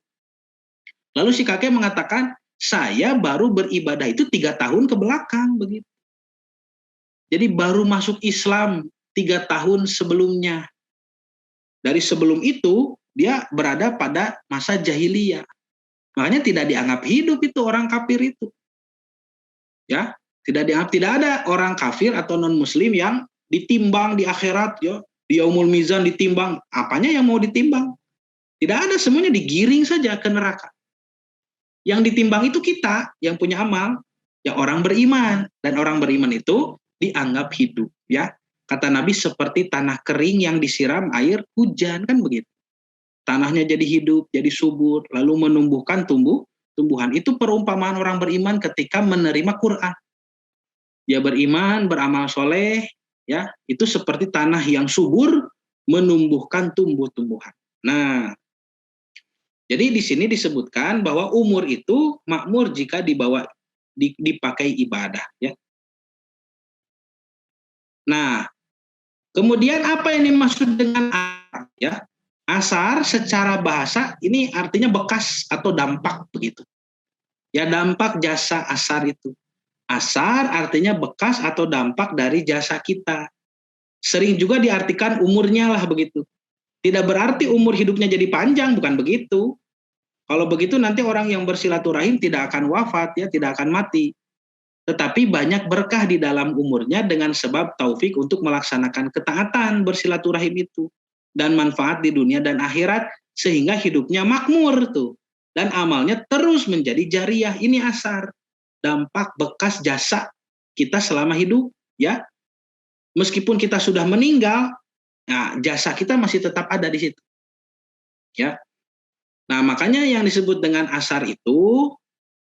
Lalu si kakek mengatakan, saya baru beribadah itu 3 tahun ke belakang begitu. Jadi baru masuk Islam 3 tahun sebelumnya. Dari sebelum itu dia berada pada masa jahiliyah. Makanya tidak dianggap hidup itu orang kafir itu. Ya, tidak ada orang kafir atau non muslim yang ditimbang di akhirat ya, di yaumul mizan ditimbang. Apanya yang mau ditimbang? Tidak ada, semuanya digiring saja ke neraka. Yang ditimbang itu kita yang punya amal, ya orang beriman, dan orang beriman itu dianggap hidup ya. Kata Nabi seperti tanah kering yang disiram air hujan, kan begitu. Tanahnya jadi hidup, jadi subur, lalu menumbuhkan tumbuhan. Itu perumpamaan orang beriman ketika menerima Quran. Dia beriman, beramal soleh, ya, itu seperti tanah yang subur menumbuhkan tumbuh-tumbuhan. Nah, jadi di sini disebutkan bahwa umur itu makmur jika dipakai ibadah, ya. Nah, kemudian apa yang dimaksud dengan asar, ya? Asar secara bahasa ini artinya bekas atau dampak begitu. Ya, dampak jasa asar itu. Asar artinya bekas atau dampak dari jasa kita. Sering juga diartikan umurnya lah begitu. Tidak berarti umur hidupnya jadi panjang, bukan begitu. Kalau begitu nanti orang yang bersilaturahim tidak akan wafat ya, tidak akan mati. Tetapi banyak berkah di dalam umurnya dengan sebab taufik untuk melaksanakan ketaatan bersilaturahim itu. Dan manfaat di dunia dan akhirat sehingga hidupnya makmur tuh. Dan amalnya terus menjadi jariah. Ini asar. Dampak bekas jasa kita selama hidup ya. Meskipun kita sudah meninggal, nah jasa kita masih tetap ada di situ. Ya. Nah, makanya yang disebut dengan asar itu,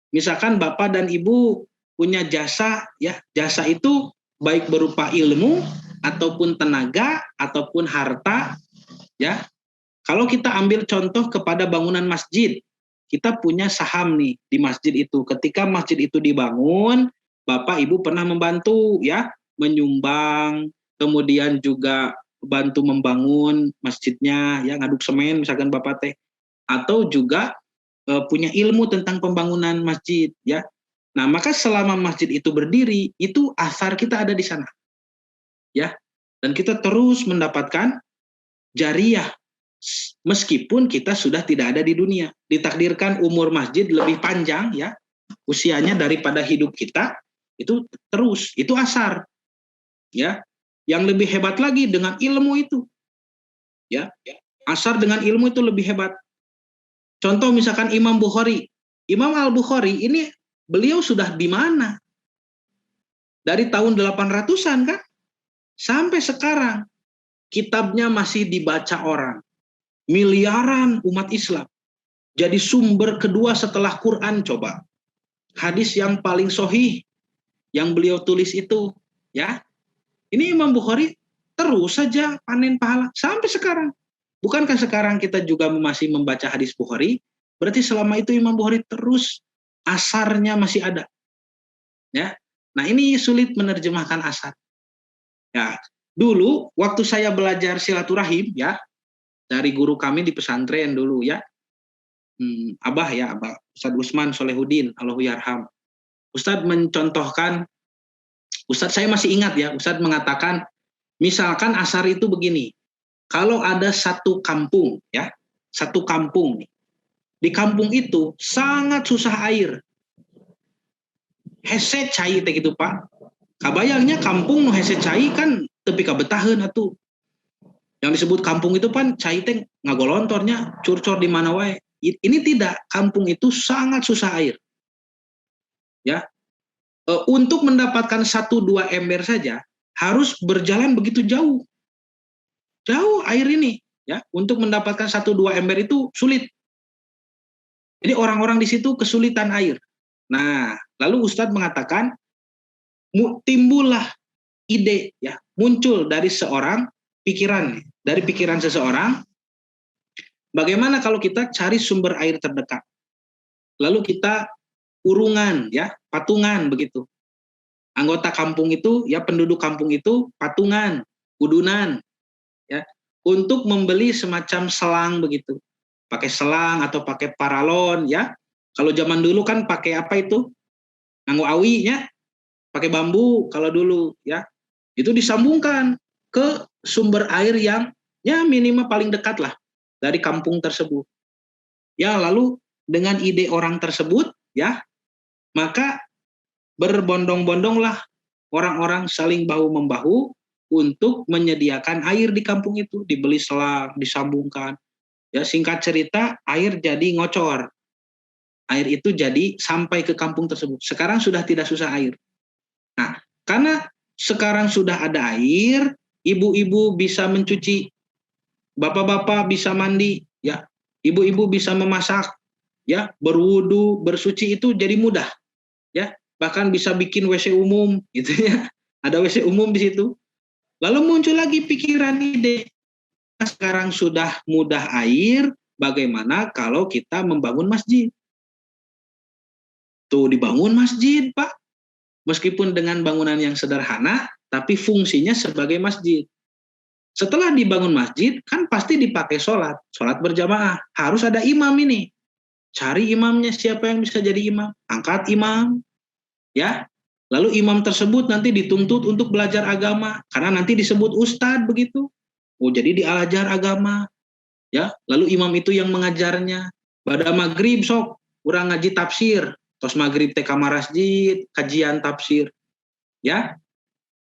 misalkan Bapak dan Ibu punya jasa, ya, jasa itu baik berupa ilmu, ataupun tenaga, ataupun harta, ya. Kalau kita ambil contoh kepada bangunan masjid, kita punya saham nih di masjid itu. Ketika masjid itu dibangun, Bapak Ibu pernah membantu, ya, menyumbang, kemudian juga bantu membangun masjidnya, ya, ngaduk semen, misalkan Bapak teh. Atau juga punya ilmu tentang pembangunan masjid ya. Nah, maka selama masjid itu berdiri, itu asar kita ada di sana. Ya. Dan kita terus mendapatkan jariah meskipun kita sudah tidak ada di dunia. Ditakdirkan umur masjid lebih panjang ya, usianya daripada hidup kita, itu terus, itu asar. Ya. Yang lebih hebat lagi dengan ilmu itu. Ya. Asar dengan ilmu itu lebih hebat. Contoh misalkan Imam Bukhari. Imam Al-Bukhari ini beliau sudah di mana? Dari tahun 800-an kan? Sampai sekarang kitabnya masih dibaca orang. Miliaran umat Islam. Jadi sumber kedua setelah Quran coba. Hadis yang paling sahih yang beliau tulis itu, ya. Ini Imam Bukhari terus saja panen pahala sampai sekarang. Bukankah sekarang kita juga masih membaca hadis Bukhari? Berarti selama itu Imam Bukhari terus asarnya masih ada. Ya. Nah, ini sulit menerjemahkan asar. Ya, dulu waktu saya belajar silaturahim ya, dari guru kami di pesantren dulu ya. Abah Ustadz Usman Solehudin, Allahu yarham. Ustadz mencontohkan, Ustadz saya masih ingat ya, Ustadz mengatakan misalkan asar itu begini. Kalau ada satu kampung ya, satu kampung nih. di kampung itu sangat susah air. Hese cai teh gitu Pak. Kabayangnya kampung nu hese cai kan tepi kabetaheun atuh. Yang disebut kampung itu kan cai teh ngagolontornya curcor di mana wae. Ini tidak, kampung itu sangat susah air. Ya. Untuk mendapatkan 1-2 ember saja harus berjalan begitu jauh. Jauh air ini, ya. Untuk mendapatkan 1-2 ember itu sulit. Jadi orang-orang di situ kesulitan air. Nah, lalu Ustadz mengatakan timbullah ide, ya, muncul dari pikiran seseorang, bagaimana kalau kita cari sumber air terdekat, lalu kita urungan, ya, patungan begitu. Anggota kampung itu, ya, penduduk kampung itu patungan, udunan, ya, untuk membeli semacam selang begitu, pakai selang atau pakai paralon, ya. Kalau zaman dulu kan pakai apa itu? Nganggo awi, ya, pakai bambu kalau dulu, ya. Itu disambungkan ke sumber air yang ya minimal paling dekat lah dari kampung tersebut. Ya, lalu dengan ide orang tersebut, ya, maka berbondong-bondonglah orang-orang saling bahu-membahu untuk menyediakan air di kampung itu, dibeli selang, disambungkan. Ya, singkat cerita, air jadi ngocor. Air itu jadi sampai ke kampung tersebut. Sekarang sudah tidak susah air. Nah, karena sekarang sudah ada air, ibu-ibu bisa mencuci, bapak-bapak bisa mandi, ya, ibu-ibu bisa memasak, ya, berwudu, bersuci itu jadi mudah, ya, bahkan bisa bikin WC umum, gitu ya, ada WC umum di situ. Lalu muncul lagi pikiran ide, sekarang sudah mudah air, bagaimana kalau kita membangun masjid? Tuh dibangun masjid, Pak. Meskipun dengan bangunan yang sederhana, tapi fungsinya sebagai masjid. Setelah dibangun masjid, kan pasti dipakai sholat berjamaah. Harus ada imam ini. Cari imamnya, siapa yang bisa jadi imam. Angkat imam, ya. Lalu imam tersebut nanti dituntut untuk belajar agama, karena nanti disebut ustadz begitu. Oh, jadi diajar agama, ya. Lalu imam itu yang mengajarnya. Pada maghrib sok, urang ngaji tafsir. Tos maghrib teh ka masjid, kajian tafsir, ya.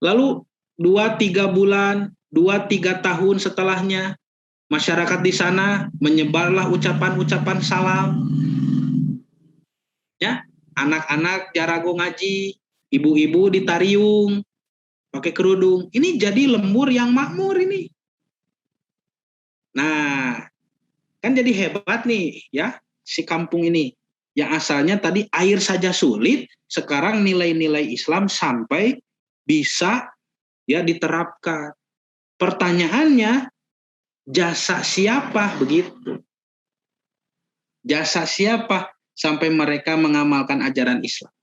Lalu 2-3 bulan, 2-3 tahun setelahnya, masyarakat di sana menyebarlah ucapan-ucapan salam, ya. Anak-anak jarago ngaji, ibu-ibu ditariung, pakai kerudung. Ini jadi lembur yang makmur ini. Nah, kan jadi hebat nih, ya, si kampung ini. Yang asalnya tadi air saja sulit, sekarang nilai-nilai Islam sampai bisa, ya, diterapkan. Pertanyaannya, jasa siapa begitu? Jasa siapa sampai mereka mengamalkan ajaran Islam?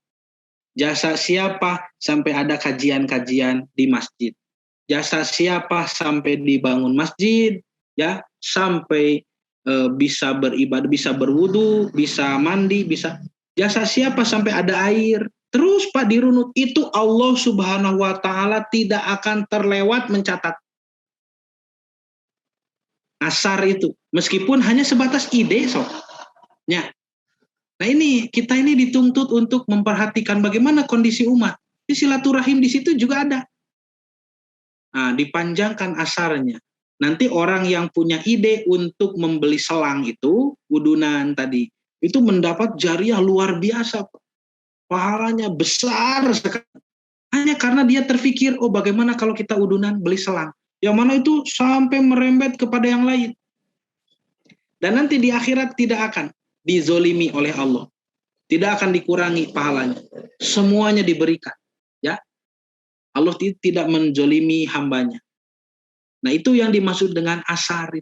Jasa siapa sampai ada kajian-kajian di masjid? Jasa siapa sampai dibangun masjid, ya, sampai bisa beribadah, bisa berwudu, bisa mandi, bisa. Jasa siapa sampai ada air? Terus Pak dirunut, itu Allah Subhanahu wa taala tidak akan terlewat mencatat. Asar itu, meskipun hanya sebatas ide, sok. Ya. Nah, ini kita ini dituntut untuk memperhatikan bagaimana kondisi umat. Di silaturahim di situ juga ada. Nah, dipanjangkan asarnya. Nanti orang yang punya ide untuk membeli selang itu, udunan tadi, itu mendapat jariah luar biasa. Pahalanya besar sekali. Hanya karena dia terfikir, oh bagaimana kalau kita udunan beli selang. Yang mana itu sampai merembet kepada yang lain. Dan nanti di akhirat tidak akan dizolimi oleh Allah. Tidak akan dikurangi pahalanya. Semuanya diberikan. Ya, Allah tidak menzolimi hambanya. Nah, itu yang dimaksud dengan asar.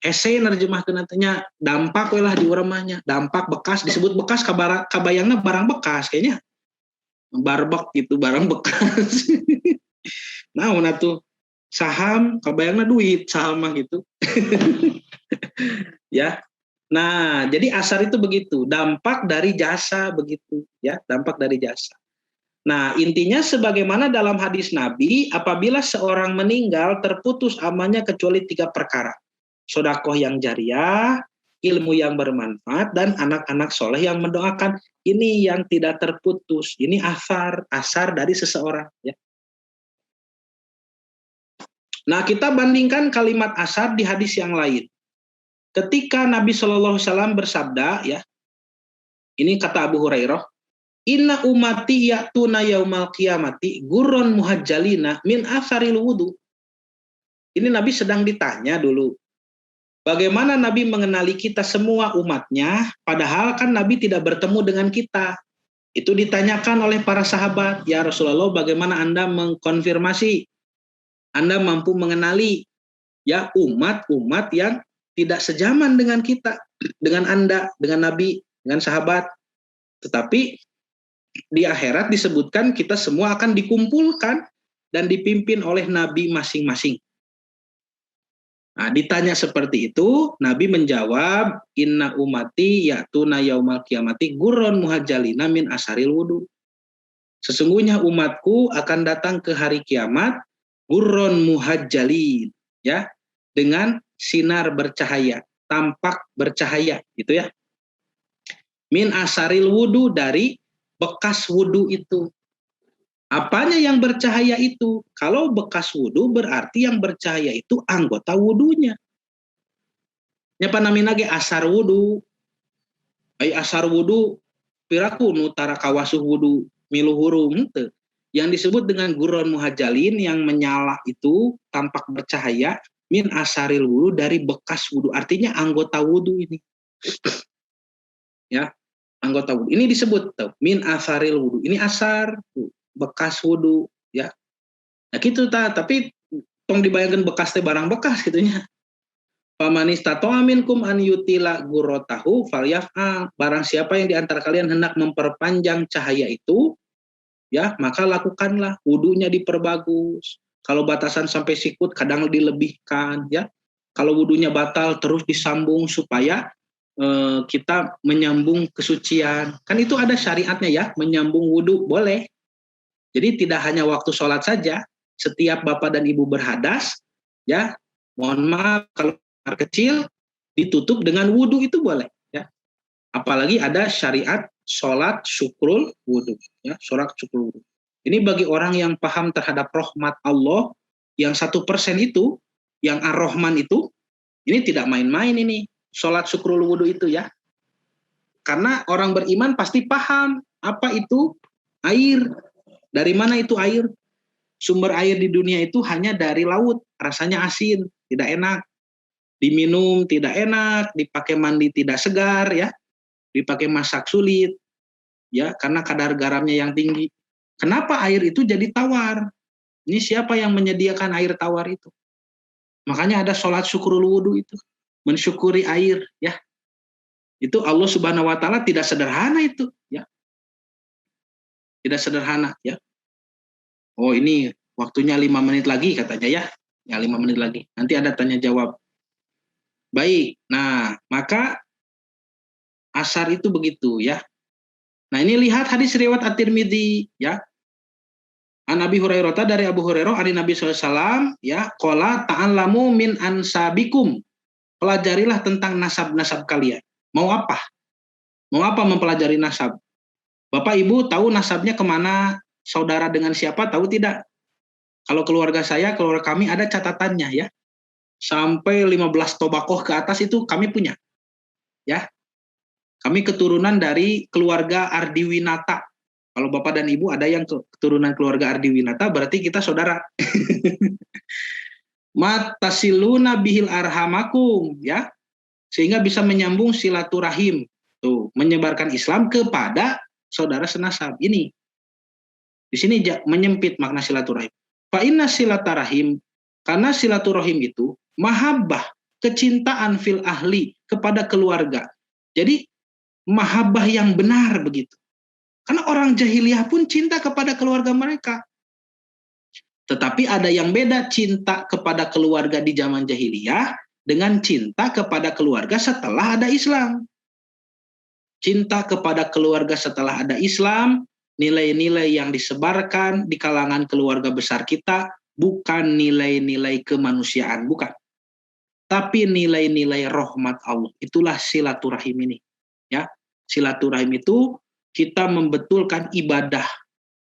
Hese nerjemahkeun nantinya dampak we lah di urang-nya. Dampak bekas, disebut bekas kabayangna barang bekas kayaknya. Barbek gitu, barang bekas. Nah, atuh saham kabayangna duit, saham mah gitu. Ya. Nah, jadi asar itu begitu, dampak dari jasa begitu, ya, dampak dari jasa. Nah, intinya sebagaimana dalam hadis Nabi, apabila seorang meninggal terputus amalnya kecuali 3 perkara. Sedekah yang jariah, ilmu yang bermanfaat, dan anak-anak soleh yang mendoakan. Ini yang tidak terputus. Ini asar dari seseorang. Ya. Nah, kita bandingkan kalimat asar di hadis yang lain. Ketika Nabi Shallallahu Alaihi Wasallam bersabda, ya, ini kata Abu Hurairah, Inna umati ya'tuna yaumal qiyamati gurron muhajjalina min asaril wudu. Ini Nabi sedang ditanya dulu. Bagaimana Nabi mengenali kita semua umatnya, padahal kan Nabi tidak bertemu dengan kita. Itu ditanyakan oleh para sahabat, ya Rasulullah, bagaimana Anda mengkonfirmasi, Anda mampu mengenali ya umat-umat yang tidak sejaman dengan kita, dengan Anda, dengan Nabi, dengan sahabat. Tetapi di akhirat disebutkan kita semua akan dikumpulkan dan dipimpin oleh Nabi masing-masing. Nah, ditanya seperti itu, Nabi menjawab, Inna umati ya'tuna yaumal qiyamati gurron muhajjalina min asaril wudu. Sesungguhnya umatku akan datang ke hari kiamat gurron muhajjalin, ya, dengan sinar bercahaya, tampak bercahaya, gitu ya. Min asaril wudu, dari bekas wudu itu. Apanya yang bercahaya itu? Kalau bekas wudu berarti yang bercahaya itu anggota wudunya. Nyapa namina ge asar wudu. Ai asar wudu piraku nutara kawasuh wudu miluhurum henteu. Yang disebut dengan gurron muhajjalin yang menyala itu tampak bercahaya min asaril wudu, dari bekas wudu. Artinya anggota wudu ini. Ya, anggota wudu. Ini disebut tuh, min asaril wudu. Ini asar tuh, bekas wudu, ya. Nah gitu tapi tong dibayangkan bekas teh barang bekas gitunya. Pamanistato'a minkum an yutila gurrotahu falyaf'al. Barang siapa yang di antara kalian hendak memperpanjang cahaya itu, ya, maka lakukanlah, wudunya diperbagus. Kalau batasan sampai sikut kadang dilebihkan, ya. Kalau wudunya batal terus disambung supaya kita menyambung kesucian. Kan itu ada syariatnya ya, menyambung wudu boleh. Jadi tidak hanya waktu sholat saja, setiap bapak dan ibu berhadas, ya, mohon maaf kalau kecil ditutup dengan wudu itu boleh, ya. Apalagi ada syariat sholat syukrul wudu, ya, sholat syukrul wudu. Ini bagi orang yang paham terhadap rahmat Allah yang 1% itu, yang ar-Rahman itu, ini tidak main-main ini sholat syukrul wudu itu, ya. Karena orang beriman pasti paham apa itu air. Dari mana itu air? Sumber air di dunia itu hanya dari laut, rasanya asin, tidak enak. Diminum tidak enak, dipakai mandi tidak segar, ya. Dipakai masak sulit, ya, karena kadar garamnya yang tinggi. Kenapa air itu jadi tawar? Ini siapa yang menyediakan air tawar itu? Makanya ada sholat syukrul wudu itu, mensyukuri air, ya. Itu Allah Subhanahu wa taala tidak sederhana itu, ya. Tidak sederhana, ya. Oh, ini waktunya 5 menit lagi katanya, ya. Ya, 5 menit lagi. Nanti ada tanya jawab. Baik. Nah, maka asar itu begitu, ya. Nah, ini lihat hadis riwayat At-Tirmidzi, ya. An Abi Hurairah, dari Abu Hurairah dari Nabi SAW, ya, qala ta'allamu min ansabikum. Pelajarilah tentang nasab-nasab kalian. Mau apa? Mau apa mempelajari nasab? Bapak Ibu tahu nasabnya kemana, saudara dengan siapa, tahu tidak? Kalau keluarga saya, keluarga kami ada catatannya, ya. Sampai 15 tobakoh ke atas itu kami punya. Ya. Kami keturunan dari keluarga Ardiwinata. Kalau Bapak dan Ibu ada yang keturunan keluarga Ardiwinata, berarti kita saudara. Matasiluna bihil arhamakum, ya. Sehingga bisa menyambung silaturahim. Tuh, menyebarkan Islam kepada saudara senasab. Ini. Di sini menyempit makna silaturahim. Fa inna silaturahim, karena silaturahim itu mahabbah, kecintaan fil ahli, kepada keluarga. Jadi mahabbah yang benar begitu. Karena orang jahiliyah pun cinta kepada keluarga mereka. Tetapi ada yang beda cinta kepada keluarga di zaman jahiliyah dengan cinta kepada keluarga setelah ada Islam. Cinta kepada keluarga setelah ada Islam, nilai-nilai yang disebarkan di kalangan keluarga besar kita bukan nilai-nilai kemanusiaan, bukan. tapi nilai-nilai rahmat Allah. Itulah silaturahim ini. Ya, silaturahim itu kita membetulkan ibadah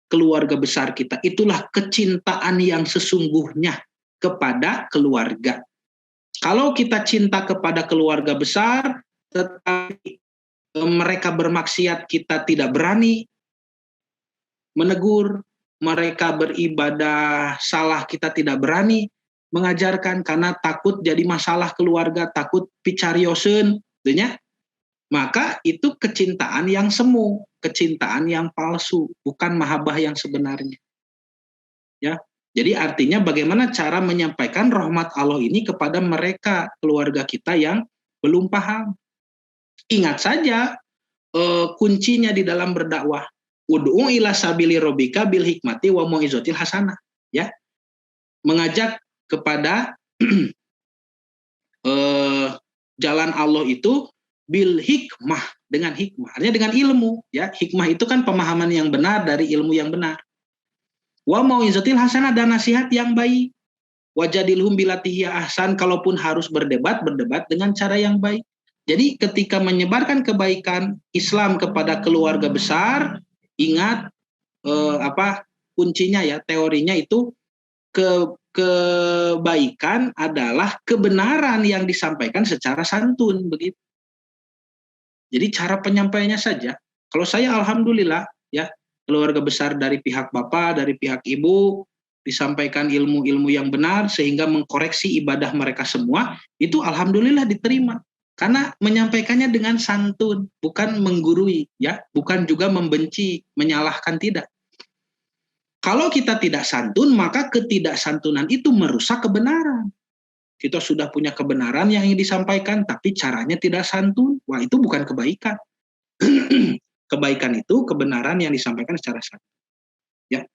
keluarga besar kita. Itulah kecintaan yang sesungguhnya kepada keluarga. Kalau kita cinta kepada keluarga besar, tetapi mereka bermaksiat, kita tidak berani menegur. Mereka beribadah salah, kita tidak berani mengajarkan karena takut jadi masalah keluarga, takut picariosen, maka itu kecintaan yang semu, kecintaan yang palsu, bukan mahabbah yang sebenarnya. Ya, jadi artinya bagaimana cara menyampaikan rahmat Allah ini kepada mereka, keluarga kita yang belum paham. Ingat saja kuncinya di dalam berdakwah. Ud'u ila sabili rabbika bil hikmati wa mau'izatil hasanah. Ya, mengajak kepada jalan Allah itu bil hikmah, dengan hikmah, artinya dengan ilmu, ya. Hikmah itu kan pemahaman yang benar dari ilmu yang benar. Wa mau'izatil hasanah, dan nasihat yang baik. Wajadilhum billati hiya ahsan, kalaupun harus berdebat dengan cara yang baik. Jadi ketika menyebarkan kebaikan Islam kepada keluarga besar, ingat kuncinya, ya, teorinya itu kebaikan adalah kebenaran yang disampaikan secara santun, begitu. Jadi cara penyampaiannya saja. Kalau saya alhamdulillah, ya, keluarga besar dari pihak bapak, dari pihak ibu, disampaikan ilmu-ilmu yang benar sehingga mengkoreksi ibadah mereka semua, itu alhamdulillah diterima. Karena menyampaikannya dengan santun, bukan menggurui, ya, bukan juga membenci, menyalahkan, tidak. Kalau kita tidak santun, maka ketidaksantunan itu merusak kebenaran. Kita sudah punya kebenaran yang ingin disampaikan, tapi caranya tidak santun. Wah, itu bukan kebaikan. Kebaikan itu kebenaran yang disampaikan secara santun. Ya.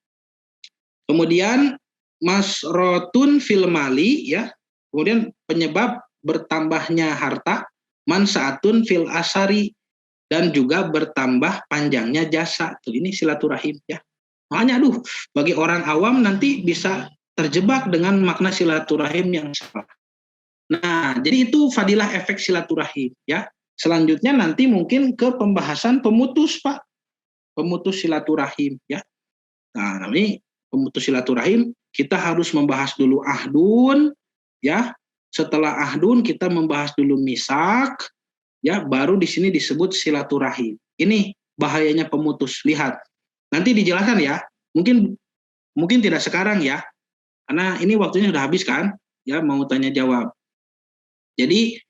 Kemudian masrotun fil mali, ya. Kemudian penyebab bertambahnya harta, mansaatun fil asari, dan juga bertambah panjangnya jasa. Tuh, ini silaturahim, ya. Makanya bagi orang awam nanti bisa terjebak dengan makna silaturahim yang salah. Nah, jadi itu fadilah efek silaturahim, ya. Selanjutnya nanti mungkin ke pembahasan pemutus, Pak. Pemutus silaturahim, ya. Nah, ini pemutus silaturahim, kita harus membahas dulu ahdun, ya. Setelah ahdun kita membahas dulu misak, ya, baru di sini disebut silaturahim. Ini bahayanya pemutus. Lihat. Nanti dijelaskan, ya. Mungkin tidak sekarang, ya. Karena ini waktunya sudah habis kan, ya, mau tanya jawab. Jadi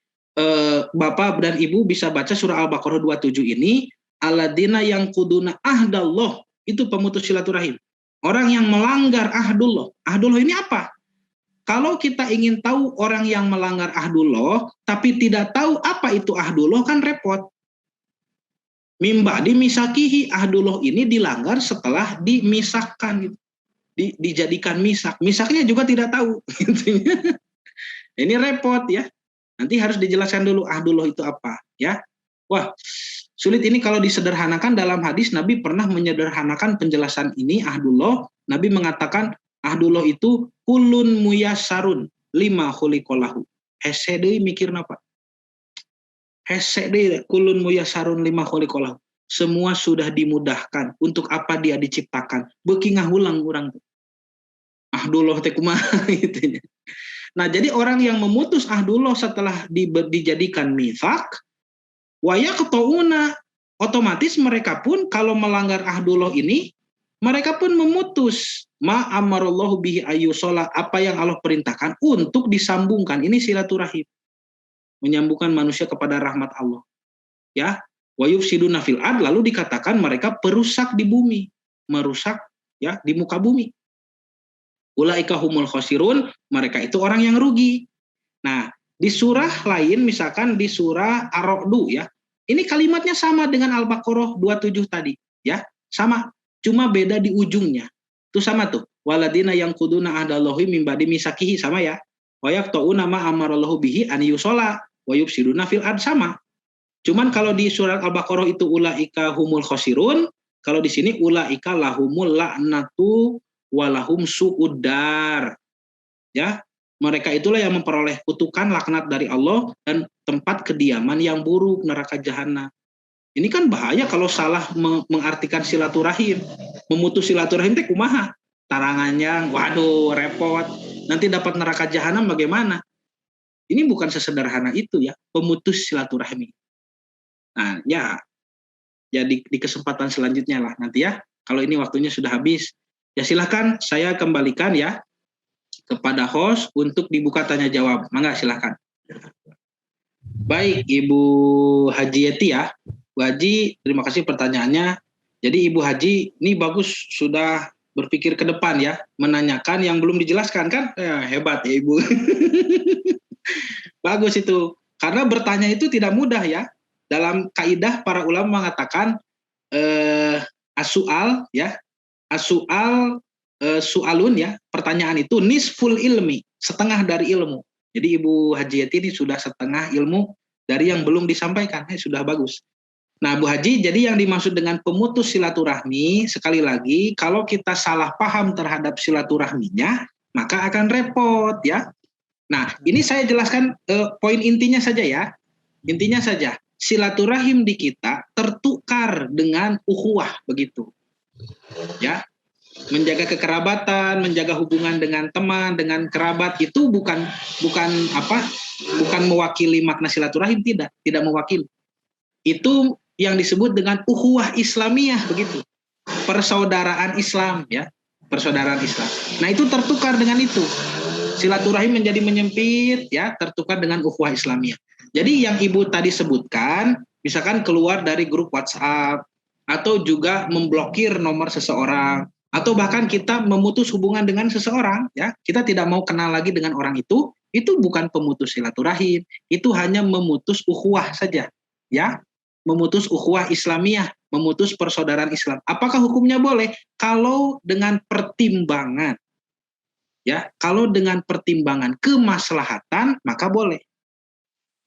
Bapak dan Ibu bisa baca surah Al-Baqarah 27 ini, alladzina yang kuduna ahdallah, itu pemutus silaturahim. Orang yang melanggar ahdullah. Ahdullah ini apa? Kalau kita ingin tahu orang yang melanggar ahdullah, tapi tidak tahu apa itu ahdullah, kan repot. Mimba dimisakihi, ahdullah ini dilanggar setelah dimisahkan, gitu. Dijadikan misak. Misaknya juga tidak tahu. Ini repot, ya. Nanti harus dijelaskan dulu ahdullah itu apa, ya. Wah, sulit ini kalau disederhanakan. Dalam hadis Nabi pernah menyederhanakan penjelasan ini ahdullah. Nabi mengatakan ahdullah itu kulun muyassarun lima khuliqalahu. Hese deui mikirna, Pak. Hese deui kulun muyassarun lima khuliqalahu. Semua sudah dimudahkan untuk apa dia diciptakan. Beuki ngahulang urang tuh. Ahdullah teh kumaha gitu. Nah, jadi orang yang memutus ahdullah setelah dijadikan mitsaq, wa yaqtauna, otomatis mereka pun kalau melanggar ahdullah ini, mereka pun memutus ma amarallahu bihi ayyusala, apa yang Allah perintahkan untuk disambungkan. Ini silaturahim. Menyambungkan manusia kepada rahmat Allah. Ya, wa yufsiduna fil ard, lalu dikatakan mereka perusak di bumi, merusak, ya, di muka bumi. Ulaika humul khosirun, mereka itu orang yang rugi. Nah, di surah lain, misalkan di surah Ar-Ra'd, ya, ini kalimatnya sama dengan Al-Baqarah 27 tadi, ya, sama, cuma beda di ujungnya. Itu sama tuh, waladina yang kuduna ahdallahi min ba'di misakihi, sama, ya. Wa yaqta'una ma amarallahu bihi an yusalla wa yufsiduna fil ard, sama. Cuman kalau di surah Al-Baqarah itu ulaika humul khosirun, kalau di sini ulaika lahumul la'natu walahum su'udar, ya, Mereka itulah yang memperoleh kutukan, laknat dari Allah, dan tempat kediaman yang buruk, neraka jahanam. Ini kan bahaya kalau salah mengartikan silaturahim. Memutus silaturahim teh kumaha? Tarangannya, waduh repot. Nanti dapat neraka jahanam bagaimana? Ini bukan sesederhana itu ya, pemutus silaturahmi. Nah, ya di kesempatan selanjutnya lah nanti ya. Kalau ini waktunya sudah habis, ya silahkan saya kembalikan ya kepada host untuk dibuka tanya jawab. Mangga silahkan. Baik, Ibu Haji Yeti ya. Bu Haji, terima kasih pertanyaannya. Jadi Ibu Haji, ini bagus sudah berpikir ke depan ya, menanyakan yang belum dijelaskan kan? Hebat ya Ibu. Bagus itu. Karena bertanya itu tidak mudah ya. Dalam kaidah para ulama mengatakan as-su'al ya, as-su'al su'alun ya, pertanyaan itu nisful ilmi, setengah dari ilmu. Jadi Ibu Haji Yati ini sudah setengah ilmu dari yang belum disampaikan, sudah bagus. Nah Bu Haji, jadi yang dimaksud dengan pemutus silaturahmi, sekali lagi, kalau kita salah paham terhadap silaturahminya, maka akan repot ya. Nah ini saya jelaskan poin intinya saja ya. Intinya saja, silaturahim di kita tertukar dengan ukhuwah begitu. Ya, menjaga kekerabatan, menjaga hubungan dengan teman, dengan kerabat itu bukan mewakili makna silaturahim, tidak mewakili. Itu yang disebut dengan ukhuwah Islamiyah begitu. Persaudaraan Islam ya, persaudaraan Islam. Nah, itu tertukar dengan itu. Silaturahim menjadi menyempit ya, tertukar dengan ukhuwah Islamiyah. Jadi yang Ibu tadi sebutkan, misalkan keluar dari grup WhatsApp atau juga memblokir nomor seseorang, atau bahkan kita memutus hubungan dengan seseorang ya, kita tidak mau kenal lagi dengan orang itu bukan pemutus silaturahim, itu hanya memutus ukhuwah saja ya, memutus ukhuwah Islamiyah, memutus persaudaraan Islam. Apakah hukumnya boleh? Kalau dengan pertimbangan ya, kalau dengan pertimbangan kemaslahatan maka boleh.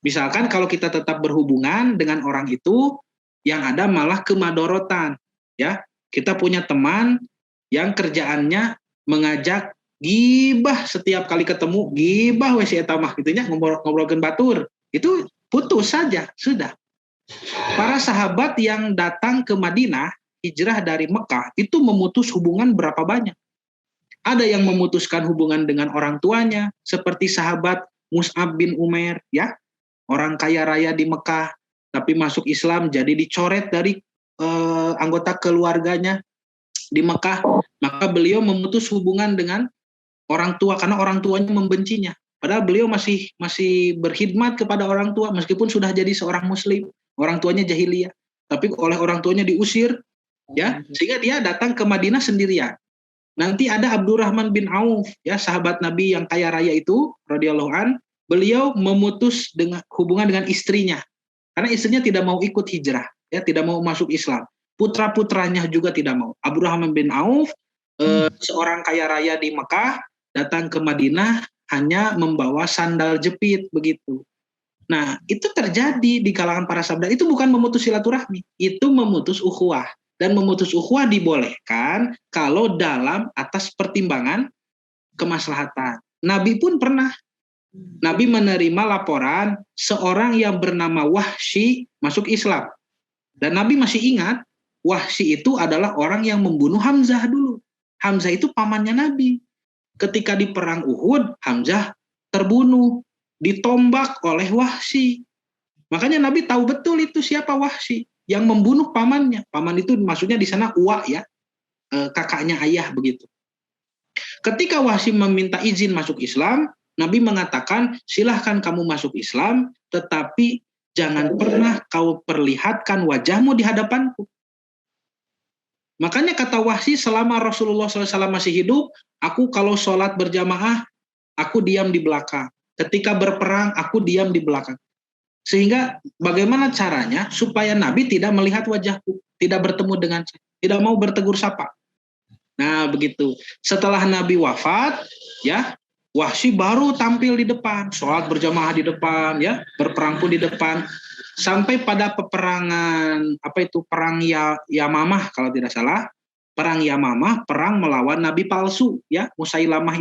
Misalkan kalau kita tetap berhubungan dengan orang itu, yang ada malah kemadorotan ya. Kita punya teman yang kerjaannya mengajak gibah, setiap kali ketemu gibah wes eta mah gitu nya, ngobrolkeun batur. Itu putus saja, sudah. Para sahabat yang datang ke Madinah, hijrah dari Mekah, itu memutus hubungan berapa banyak? Ada yang memutuskan hubungan dengan orang tuanya, seperti sahabat Mus'ab bin Umair, ya, orang kaya raya di Mekah, tapi masuk Islam jadi dicoret dari anggota keluarganya di Mekah, maka beliau memutus hubungan dengan orang tua karena orang tuanya membencinya. Padahal beliau masih berkhidmat kepada orang tua meskipun sudah jadi seorang Muslim, orang tuanya jahiliyah, tapi oleh orang tuanya diusir, ya, sehingga dia datang ke Madinah sendirian. Nanti ada Abdurrahman bin Auf, ya, sahabat Nabi yang kaya raya itu, radhiyallahu an, beliau memutus hubungan dengan istrinya, karena istrinya tidak mau ikut hijrah, ya, tidak mau masuk Islam. Putra-putranya juga tidak mau. Abdurrahman bin Auf, seorang kaya raya di Mekah, datang ke Madinah hanya membawa sandal jepit begitu. Nah, itu terjadi di kalangan para sahabat. Itu bukan memutus silaturahmi, itu memutus ukhuwah. Dan memutus ukhuwah dibolehkan kalau dalam atas pertimbangan kemaslahatan. Nabi pun pernah. Nabi menerima laporan seorang yang bernama Wahsy masuk Islam. Dan Nabi masih ingat, Wahsy itu adalah orang yang membunuh Hamzah dulu. Hamzah itu pamannya Nabi. Ketika di perang Uhud, Hamzah terbunuh, ditombak oleh Wahsy. Makanya Nabi tahu betul itu siapa Wahsy yang membunuh pamannya. Paman itu maksudnya di sana Uwa, ya, kakaknya ayah begitu. Ketika Wahsy meminta izin masuk Islam, Nabi mengatakan, silahkan kamu masuk Islam, tetapi jangan pernah kau perlihatkan wajahmu di hadapanku. Makanya kata Wahsy, selama Rasulullah SAW masih hidup, aku kalau sholat berjamaah, aku diam di belakang. Ketika berperang, aku diam di belakang. Sehingga bagaimana caranya supaya Nabi tidak melihat wajahku, tidak bertemu dengan saya, tidak mau bertegur sapa. Nah begitu. Setelah Nabi wafat, ya, Wahsy baru tampil di depan, sholat berjamaah di depan, ya, berperang pun di depan. Sampai pada peperangan perang Yamamah kalau tidak salah, perang Yamamah, perang melawan Nabi palsu, ya, Musailamah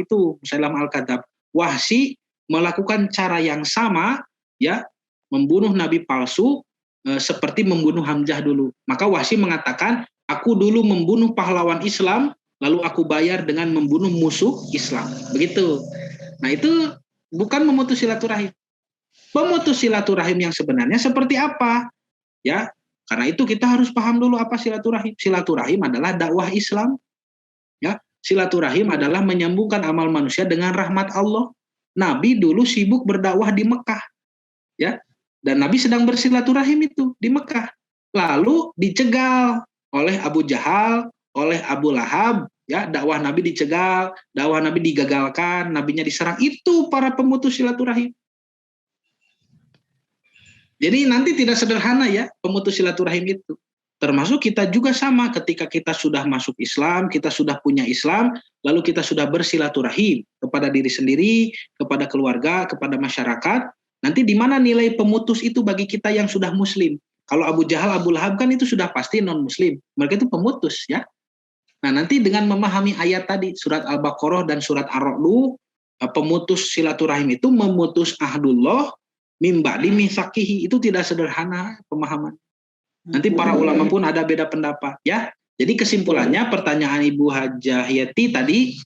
Al-Kadzab. Wahsy melakukan cara yang sama, ya, membunuh nabi palsu seperti membunuh Hamzah dulu. Maka Wahsy mengatakan, aku dulu membunuh pahlawan Islam, lalu aku bayar dengan membunuh musuh Islam. Begitu. Nah, itu bukan memutus silaturahim. Pemutus silaturahim yang sebenarnya seperti apa? Ya, karena itu kita harus paham dulu apa silaturahim. Silaturahim adalah dakwah Islam. Ya, silaturahim adalah menyambungkan amal manusia dengan rahmat Allah. Nabi dulu sibuk berdakwah di Mekah, ya, dan Nabi sedang bersilaturahim itu di Mekah. Lalu dicegal oleh Abu Jahal, oleh Abu Lahab, ya, dakwah Nabi dicegal, dakwah Nabi digagalkan, nabinya diserang. Itu para pemutus silaturahim. Jadi nanti tidak sederhana ya pemutus silaturahim itu. Termasuk kita juga sama, ketika kita sudah masuk Islam, kita sudah punya Islam, lalu kita sudah bersilaturahim kepada diri sendiri, kepada keluarga, kepada masyarakat. Nanti di mana nilai pemutus itu bagi kita yang sudah muslim? Kalau Abu Jahal, Abu Lahab kan itu sudah pasti non-muslim. Mereka itu pemutus ya. Nah, nanti dengan memahami ayat tadi, surat Al-Baqarah dan surat Ar-Ra'd, pemutus silaturahim itu memutus ahdullah mim ba'di mitsaqihi. Itu tidak sederhana pemahaman. Nanti para ulama pun ada beda pendapat ya. Jadi kesimpulannya, pertanyaan Ibu Hajah Yeti tadi,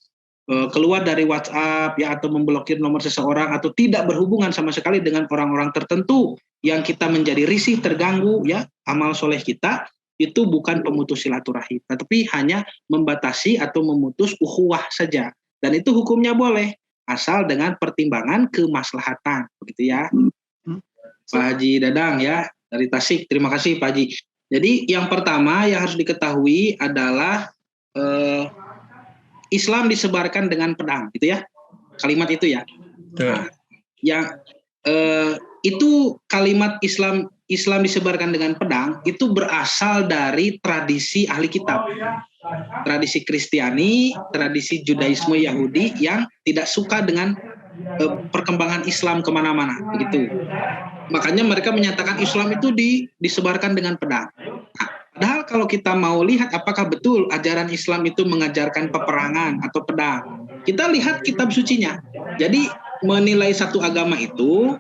keluar dari WhatsApp ya, atau memblokir nomor seseorang, atau tidak berhubungan sama sekali dengan orang-orang tertentu yang kita menjadi risih, terganggu ya amal soleh kita, itu bukan pemutus silaturahim, tetapi hanya membatasi atau memutus ukhuwah saja. Dan itu hukumnya boleh, asal dengan pertimbangan kemaslahatan, begitu ya. Pak Haji Dadang ya, dari Tasik. Terima kasih Pak Haji. Jadi yang pertama yang harus diketahui adalah Islam disebarkan dengan pedang, gitu ya. Kalimat itu ya. Nah, yang itu kalimat Islam disebarkan dengan pedang itu berasal dari tradisi ahli kitab. Tradisi Kristiani, tradisi Judaisme Yahudi yang tidak suka dengan perkembangan Islam kemana-mana, begitu. Makanya mereka menyatakan Islam itu disebarkan dengan pedang. Nah, padahal kalau kita mau lihat apakah betul ajaran Islam itu mengajarkan peperangan atau pedang, kita lihat kitab sucinya. Jadi menilai satu agama itu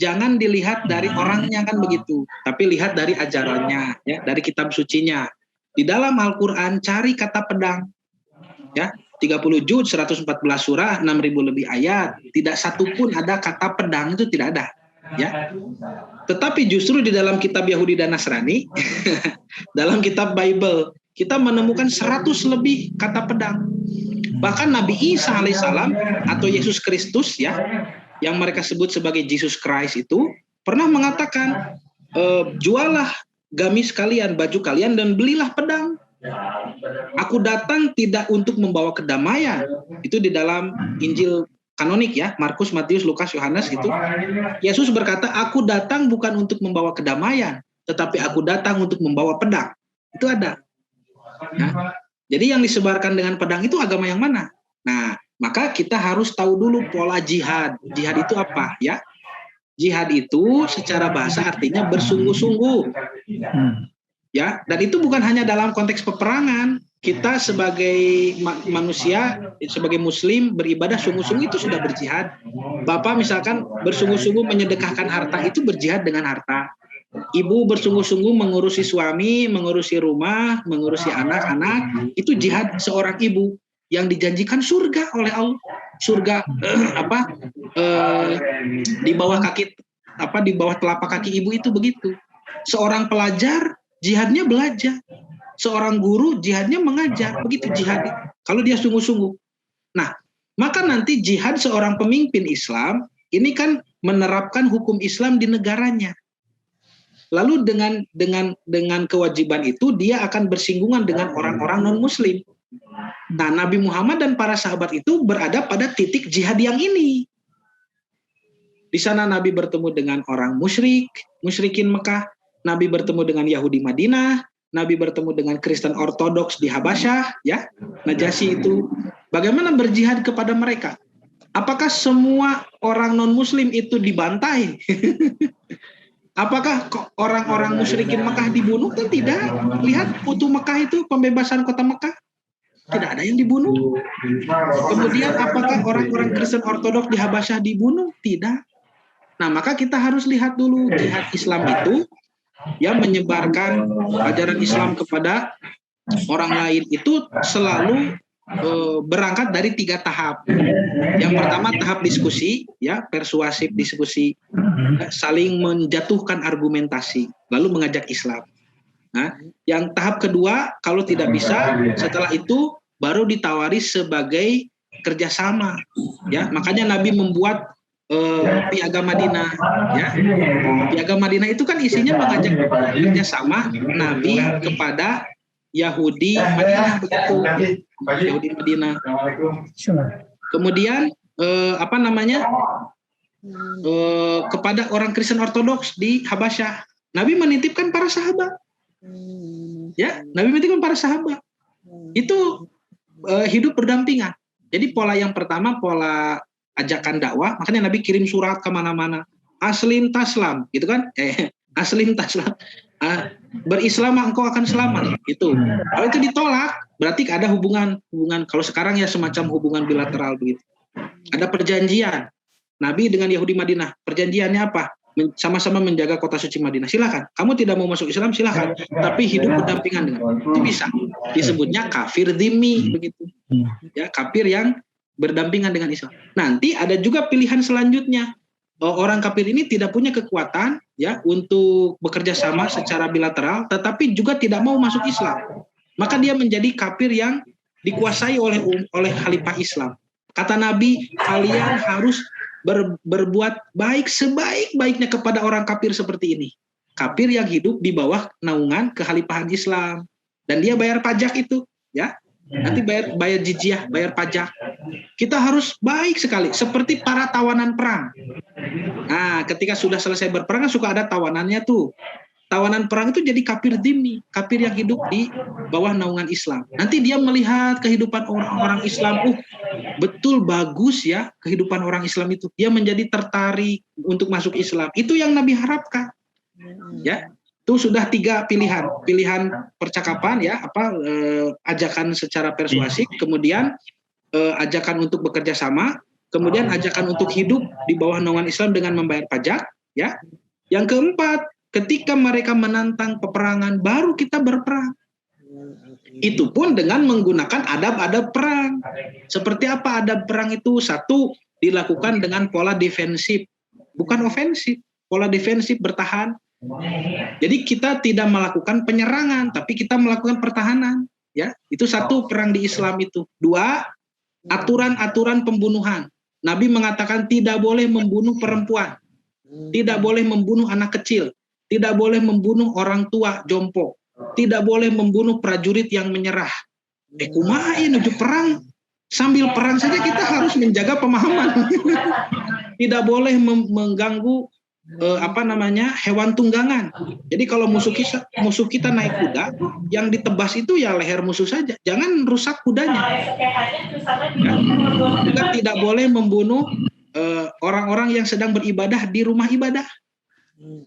jangan dilihat dari orangnya kan begitu, tapi lihat dari ajarannya, ya, dari kitab sucinya. Di dalam Al-Quran cari kata pedang, ya. 30 juz, 114 surah, 6.000 lebih ayat, tidak satupun ada kata pedang, itu tidak ada, ya. Tetapi justru di dalam kitab Yahudi dan Nasrani, dalam kitab Bible, kita menemukan 100 lebih kata pedang. Bahkan Nabi Isa alaihissalam atau Yesus Kristus ya, yang mereka sebut sebagai Jesus Christ itu pernah mengatakan, jualah gamis kalian, baju kalian, dan belilah pedang. Aku datang tidak untuk membawa kedamaian. Itu di dalam Injil kanonik ya, Markus, Matius, Lukas, Yohanes itu. Yesus berkata, aku datang bukan untuk membawa kedamaian, tetapi aku datang untuk membawa pedang. Itu ada. Nah, jadi yang disebarkan dengan pedang itu agama yang mana? Nah, maka kita harus tahu dulu pola jihad. Jihad itu apa ya? Jihad itu secara bahasa artinya bersungguh-sungguh. Ya, dan itu bukan hanya dalam konteks peperangan. Kita sebagai manusia, sebagai muslim beribadah sungguh-sungguh itu sudah berjihad. Bapak misalkan bersungguh-sungguh menyedekahkan harta, itu berjihad dengan harta. Ibu bersungguh-sungguh mengurusi suami, mengurusi rumah, mengurusi anak-anak, itu jihad seorang ibu yang dijanjikan surga oleh Allah. Surga di bawah kaki, di bawah telapak kaki ibu itu begitu. Seorang pelajar jihadnya belajar, seorang guru jihadnya mengajar, begitu jihad kalau dia sungguh-sungguh. Nah, maka nanti jihad seorang pemimpin Islam ini kan menerapkan hukum Islam di negaranya. Lalu dengan kewajiban itu dia akan bersinggungan dengan orang-orang non-muslim. Nah, Nabi Muhammad dan para sahabat itu berada pada titik jihad yang ini. Di sana Nabi bertemu dengan orang musyrikin Mekah, Nabi bertemu dengan Yahudi Madinah, Nabi bertemu dengan Kristen Ortodoks di Habasyah, ya, Najasyi itu. Bagaimana berjihad kepada mereka? Apakah semua orang non-muslim itu dibantai? Apakah orang-orang musyrikin Mekah dibunuh? Kan tidak. Lihat Futuh Mekah itu, pembebasan kota Mekah. Tidak ada yang dibunuh. Kemudian apakah orang-orang Kristen Ortodoks di Habasyah dibunuh? Tidak. Nah, maka kita harus lihat dulu jihad Islam itu yang menyebarkan ajaran Islam kepada orang lain itu selalu berangkat dari 3 tahap. Yang pertama tahap diskusi, ya, persuasif diskusi, saling menjatuhkan argumentasi, lalu mengajak Islam. Nah, yang tahap kedua kalau tidak bisa, setelah itu baru ditawari sebagai kerjasama, ya. Makanya Nabi membuat Piagam Madinah, ya. Piagam Madinah itu kan isinya mengajak kerjasama Nabi kepada Yahudi Madinah, begitu. Yahudi Madinah. Kemudian kepada orang Kristen Ortodoks di Habasyah, Nabi menitipkan para sahabat. Ya, Nabi menitipkan para sahabat. Itu hidup berdampingan. Jadi pola yang pertama pola ajakan dakwah, makanya Nabi kirim surat kemana-mana. Aslim taslam, gitu kan? Aslim taslam. Berislam engkau akan selamat. Itu. Kalau itu ditolak, berarti ada hubungan. Kalau sekarang ya semacam hubungan bilateral begitu. Ada perjanjian. Nabi dengan Yahudi Madinah. Perjanjiannya apa? Sama-sama menjaga kota suci Madinah. Silakan. Kamu tidak mau masuk Islam, silakan. Tapi hidup berdampingan dengan itu bisa. Disebutnya kafir dhimmi, begitu. Ya, kafir yang berdampingan dengan Islam. Nanti ada juga pilihan selanjutnya. Orang kafir ini tidak punya kekuatan, ya, untuk bekerja sama secara bilateral, tetapi juga tidak mau masuk Islam. Maka dia menjadi kafir yang dikuasai oleh khalifah Islam. Kata Nabi, kalian harus berbuat baik sebaik-baiknya kepada orang kafir seperti ini. Kafir yang hidup di bawah naungan kekhalifahan Islam. Dan dia bayar pajak itu, ya. Nanti bayar jizyah, bayar pajak. Kita harus baik sekali, seperti para tawanan perang. Nah, ketika sudah selesai berperang suka ada tawanannya tuh. Tawanan perang itu jadi kafir dhimmi, kafir yang hidup di bawah naungan Islam. Nanti dia melihat kehidupan orang-orang Islam, betul bagus ya kehidupan orang Islam itu. Dia menjadi tertarik untuk masuk Islam. Itu yang Nabi harapkan. Ya. Itu sudah 3 pilihan percakapan, ya, ajakan secara persuasif, kemudian ajakan untuk bekerja sama, kemudian ajakan untuk hidup di bawah naungan Islam dengan membayar pajak, ya. Yang keempat, ketika mereka menantang peperangan, baru kita berperang. Itu pun dengan menggunakan adab-adab perang. Seperti apa adab perang itu? 1, dilakukan dengan pola defensif, bukan ofensif. Pola defensif, bertahan. Jadi kita tidak melakukan penyerangan, tapi kita melakukan pertahanan, ya. Itu 1 perang di Islam itu. 2, aturan-aturan pembunuhan. Nabi mengatakan tidak boleh membunuh perempuan, tidak boleh membunuh anak kecil, tidak boleh membunuh orang tua jompo, tidak boleh membunuh prajurit yang menyerah. Kumaha nuju perang, sambil perang saja kita harus menjaga pemahaman. Tidak boleh mengganggu hewan tunggangan. Jadi kalau musuh kita naik kuda, yang ditebas itu ya leher musuh saja, jangan rusak kudanya. Juga tidak boleh membunuh orang-orang yang sedang beribadah di rumah ibadah.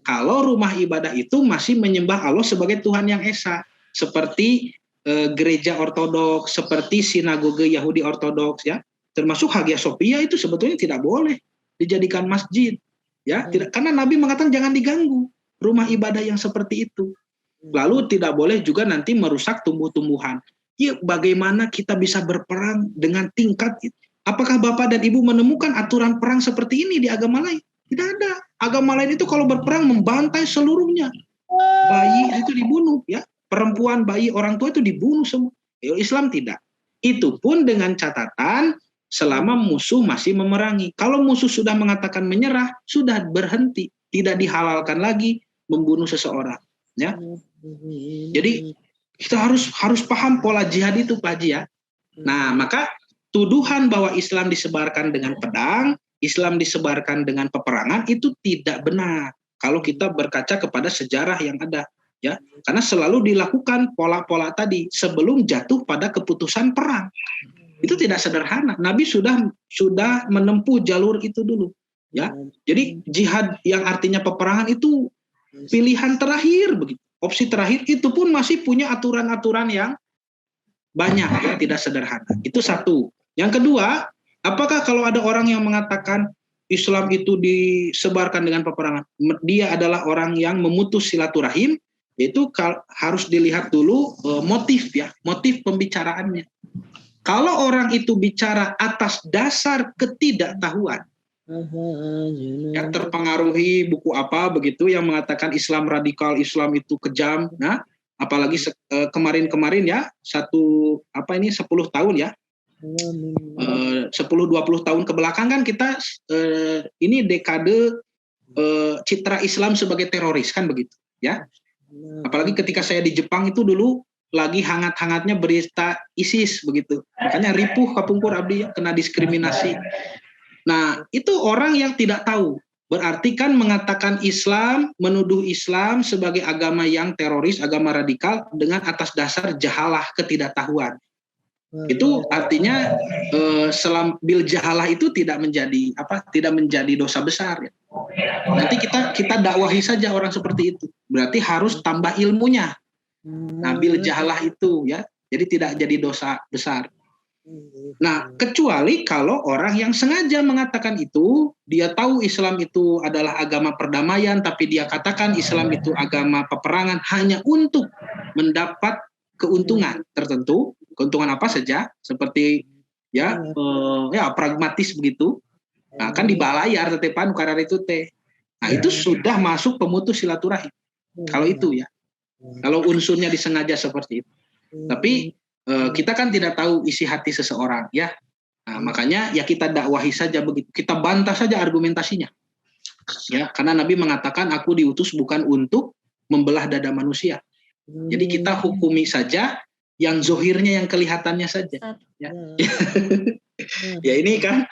Kalau rumah ibadah itu masih menyembah Allah sebagai Tuhan yang Esa, seperti gereja Ortodoks, seperti sinagoge Yahudi Ortodoks, ya, termasuk Hagia Sophia itu sebetulnya tidak boleh dijadikan masjid. Ya, karena Nabi mengatakan jangan diganggu rumah ibadah yang seperti itu. Lalu tidak boleh juga nanti merusak tumbuh-tumbuhan. Ya, bagaimana kita bisa berperang dengan tingkat? Apakah Bapak dan Ibu menemukan aturan perang seperti ini di agama lain? Tidak ada. Agama lain itu kalau berperang membantai seluruhnya. Bayi itu dibunuh, ya. Perempuan, bayi, orang tua itu dibunuh semua. Islam tidak. Itu pun dengan catatan selama musuh masih memerangi. Kalau musuh sudah mengatakan menyerah, sudah berhenti, tidak dihalalkan lagi membunuh seseorang, ya. Jadi kita harus paham pola jihad itu, Pak Haji, ya. Nah, maka tuduhan bahwa Islam disebarkan dengan pedang, Islam disebarkan dengan peperangan itu tidak benar. Kalau kita berkaca kepada sejarah yang ada, ya. Karena selalu dilakukan pola-pola tadi sebelum jatuh pada keputusan perang. Itu tidak sederhana. Nabi sudah menempuh jalur itu dulu, ya. Jadi jihad yang artinya peperangan itu pilihan terakhir begitu. Opsi terakhir, itu pun masih punya aturan-aturan yang banyak ya, tidak sederhana. Itu satu. Yang kedua, apakah kalau ada orang yang mengatakan Islam itu disebarkan dengan peperangan, dia adalah orang yang memutus silaturahim, itu harus dilihat dulu motif ya, motif pembicaraannya. Kalau orang itu bicara atas dasar ketidaktahuan, ya, terpengaruhi buku apa begitu yang mengatakan Islam radikal, Islam itu kejam, nah apalagi kemarin-kemarin ya 10 tahun ya, 10-20 tahun ke belakang kan kita ini dekade citra Islam sebagai teroris kan begitu ya. Apalagi ketika saya di Jepang itu dulu lagi hangat-hangatnya berita ISIS begitu. Makanya ripuh kapungkur abdi ya, kena diskriminasi. Nah, itu orang yang tidak tahu. Berarti kan mengatakan Islam, menuduh Islam sebagai agama yang teroris, agama radikal dengan atas dasar jahalah, ketidaktahuan. Itu artinya bil jahalah itu tidak menjadi dosa besar ya. Nanti kita dakwahi saja orang seperti itu. Berarti harus tambah ilmunya. Bil jahalah itu ya. Jadi tidak jadi dosa besar. Nah, kecuali kalau orang yang sengaja mengatakan itu, dia tahu Islam itu adalah agama perdamaian, tapi dia katakan Islam itu agama peperangan hanya untuk mendapat keuntungan tertentu, keuntungan apa saja, seperti ya pragmatis begitu. Nah, kan dibalayar tetepan karena itu teh. Nah, itu sudah masuk pemutus silaturahim. Kalau itu ya. Kalau unsurnya disengaja seperti itu. Tapi kita kan tidak tahu isi hati seseorang ya. Nah, makanya ya kita dakwahi saja begitu. Kita bantah saja argumentasinya. Ya, karena Nabi mengatakan aku diutus bukan untuk membelah dada manusia. Jadi kita hukumi saja yang zohirnya, yang kelihatannya saja. Ya. Ya ini kan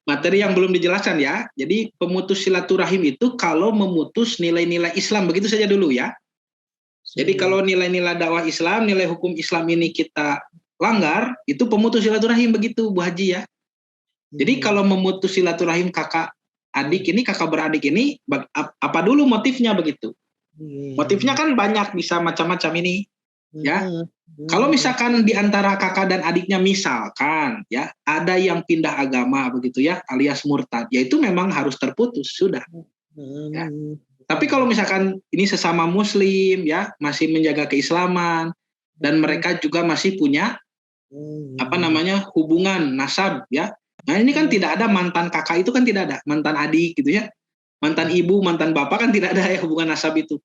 materi yang belum dijelaskan ya. Jadi pemutus silaturahim itu kalau memutus nilai-nilai Islam, begitu saja dulu ya. Jadi kalau nilai-nilai dakwah Islam, nilai hukum Islam ini kita langgar, itu pemutus silaturahim begitu Bu Haji ya. Jadi kalau memutus silaturahim kakak beradik ini, apa dulu motifnya begitu? Motifnya kan banyak, bisa macam-macam ini ya. Kalau misalkan di antara kakak dan adiknya misalkan ya ada yang pindah agama begitu ya, alias murtad, ya itu memang harus terputus sudah. Ya. Tapi kalau misalkan ini sesama muslim ya, masih menjaga keislaman dan mereka juga masih punya hubungan nasab ya. Nah, ini kan tidak ada mantan kakak, itu kan tidak ada, mantan adik gitu ya. Mantan ibu, mantan bapak kan tidak ada ya hubungan nasab itu.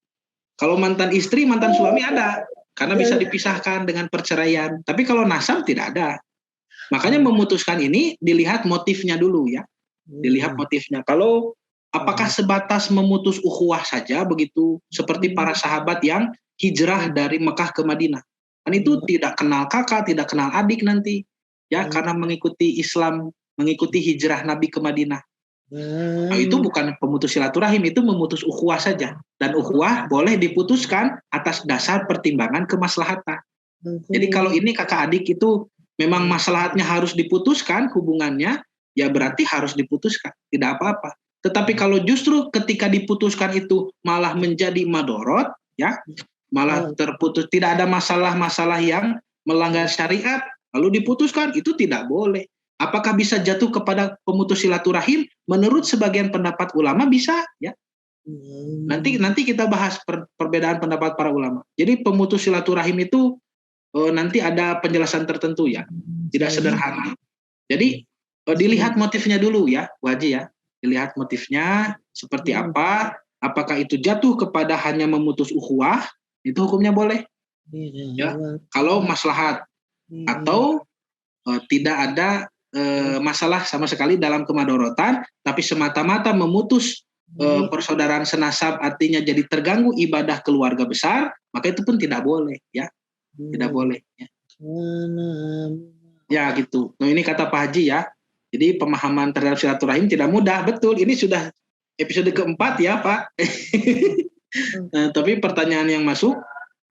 Kalau mantan istri, mantan suami ada, karena bisa dipisahkan dengan perceraian. Tapi kalau nasab tidak ada. Makanya memutuskan ini dilihat motifnya dulu ya. Dilihat motifnya. Kalau apakah sebatas memutus ukhuwah saja begitu, seperti para sahabat yang hijrah dari Mekah ke Madinah. Kan itu tidak kenal kakak, tidak kenal adik nanti. Ya, karena mengikuti Islam, mengikuti hijrah Nabi ke Madinah. Nah, itu bukan pemutus silaturahim, itu memutus ukhuwah saja. Dan ukhuwah boleh diputuskan atas dasar pertimbangan kemaslahatan. Jadi kalau ini kakak adik itu memang maslahatnya harus diputuskan hubungannya, ya berarti harus diputuskan, tidak apa-apa. Tetapi kalau justru ketika diputuskan itu malah menjadi madorot, ya, malah terputus, tidak ada masalah-masalah yang melanggar syariat, lalu diputuskan, itu tidak boleh. Apakah bisa jatuh kepada pemutus silaturahim? Menurut sebagian pendapat ulama bisa, ya. Nanti kita bahas perbedaan pendapat para ulama. Jadi pemutus silaturahim itu nanti ada penjelasan tertentu ya, tidak sederhana. Jadi dilihat motifnya dulu ya, Bu Haji ya. Dilihat motifnya seperti apa, apakah itu jatuh kepada hanya memutus ukhuwah, itu hukumnya boleh. Ya, kalau maslahat atau tidak ada masalah sama sekali dalam kemadorotan, tapi semata-mata memutus persaudaraan senasab, artinya jadi terganggu ibadah keluarga besar, maka itu pun tidak boleh, ya, tidak boleh. Ya, ya gitu. Nah ini kata Pak Haji ya. Jadi pemahaman terhadap silaturahim tidak mudah, betul. Ini sudah episode keempat ya Pak. Nah, tapi pertanyaan yang masuk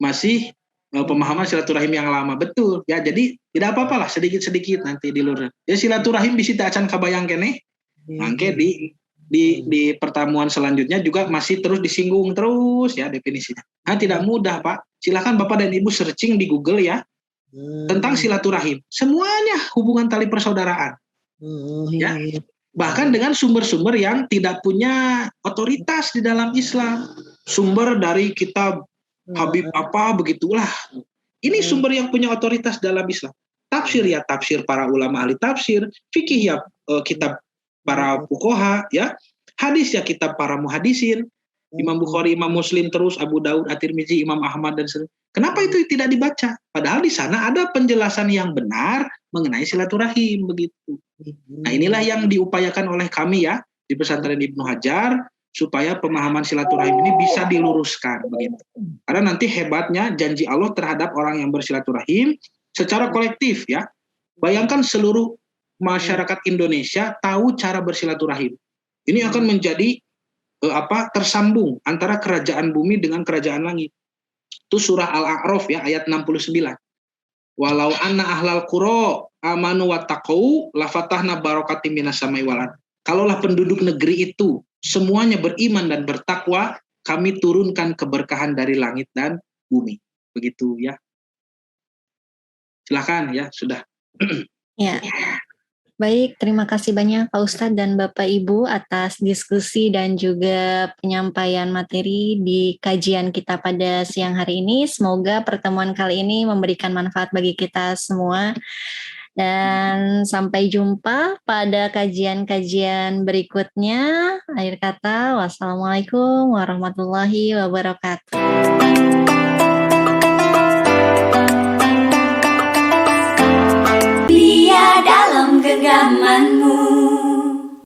masih pemahaman silaturahim yang lama, betul. Ya jadi tidak apa-apa lah, sedikit-sedikit nanti dilurus. Ya silaturahim bisa acan kabayang kene. Mangke di pertemuan selanjutnya juga masih terus disinggung terus ya definisinya. Nah tidak mudah Pak. Silakan Bapak dan Ibu searching di Google ya. tentang silaturahim. Semuanya hubungan tali persaudaraan. Ya. Bahkan dengan sumber-sumber yang tidak punya otoritas di dalam Islam. Sumber dari kitab Habib apa begitulah. Ini sumber yang punya otoritas dalam Islam. Tafsir ya tafsir para ulama ahli tafsir, fikih ya kitab para fuqaha ya, hadis ya kitab para muhadisin, Imam Bukhari, Imam Muslim, terus Abu Daud, At-Tirmizi, Imam Ahmad dan sebagainya. Kenapa itu tidak dibaca? Padahal di sana ada penjelasan yang benar mengenai silaturahim begitu. Nah, inilah yang diupayakan oleh kami ya di pesantren Ibnu Hajar supaya pemahaman silaturahim ini bisa diluruskan begitu. Karena nanti hebatnya janji Allah terhadap orang yang bersilaturahim secara kolektif ya. Bayangkan seluruh masyarakat Indonesia tahu cara bersilaturahim. Ini akan menjadi tersambung antara kerajaan bumi dengan kerajaan langit. Itu surah Al-A'raf ya ayat 69. Walau anna ahlal qura amanu wattaqau lafatahna barakatim minas samai wal ardh. Kalaulah penduduk negeri itu semuanya beriman dan bertakwa, kami turunkan keberkahan dari langit dan bumi. Begitu ya. Silakan ya, sudah. Ya. Baik, terima kasih banyak Pak Ustadz dan Bapak Ibu atas diskusi dan juga penyampaian materi di kajian kita pada siang hari ini. Semoga pertemuan kali ini memberikan manfaat bagi kita semua. Dan sampai jumpa pada kajian-kajian berikutnya. Akhir kata, wassalamualaikum warahmatullahi wabarakatuh. Dalam genggamanmu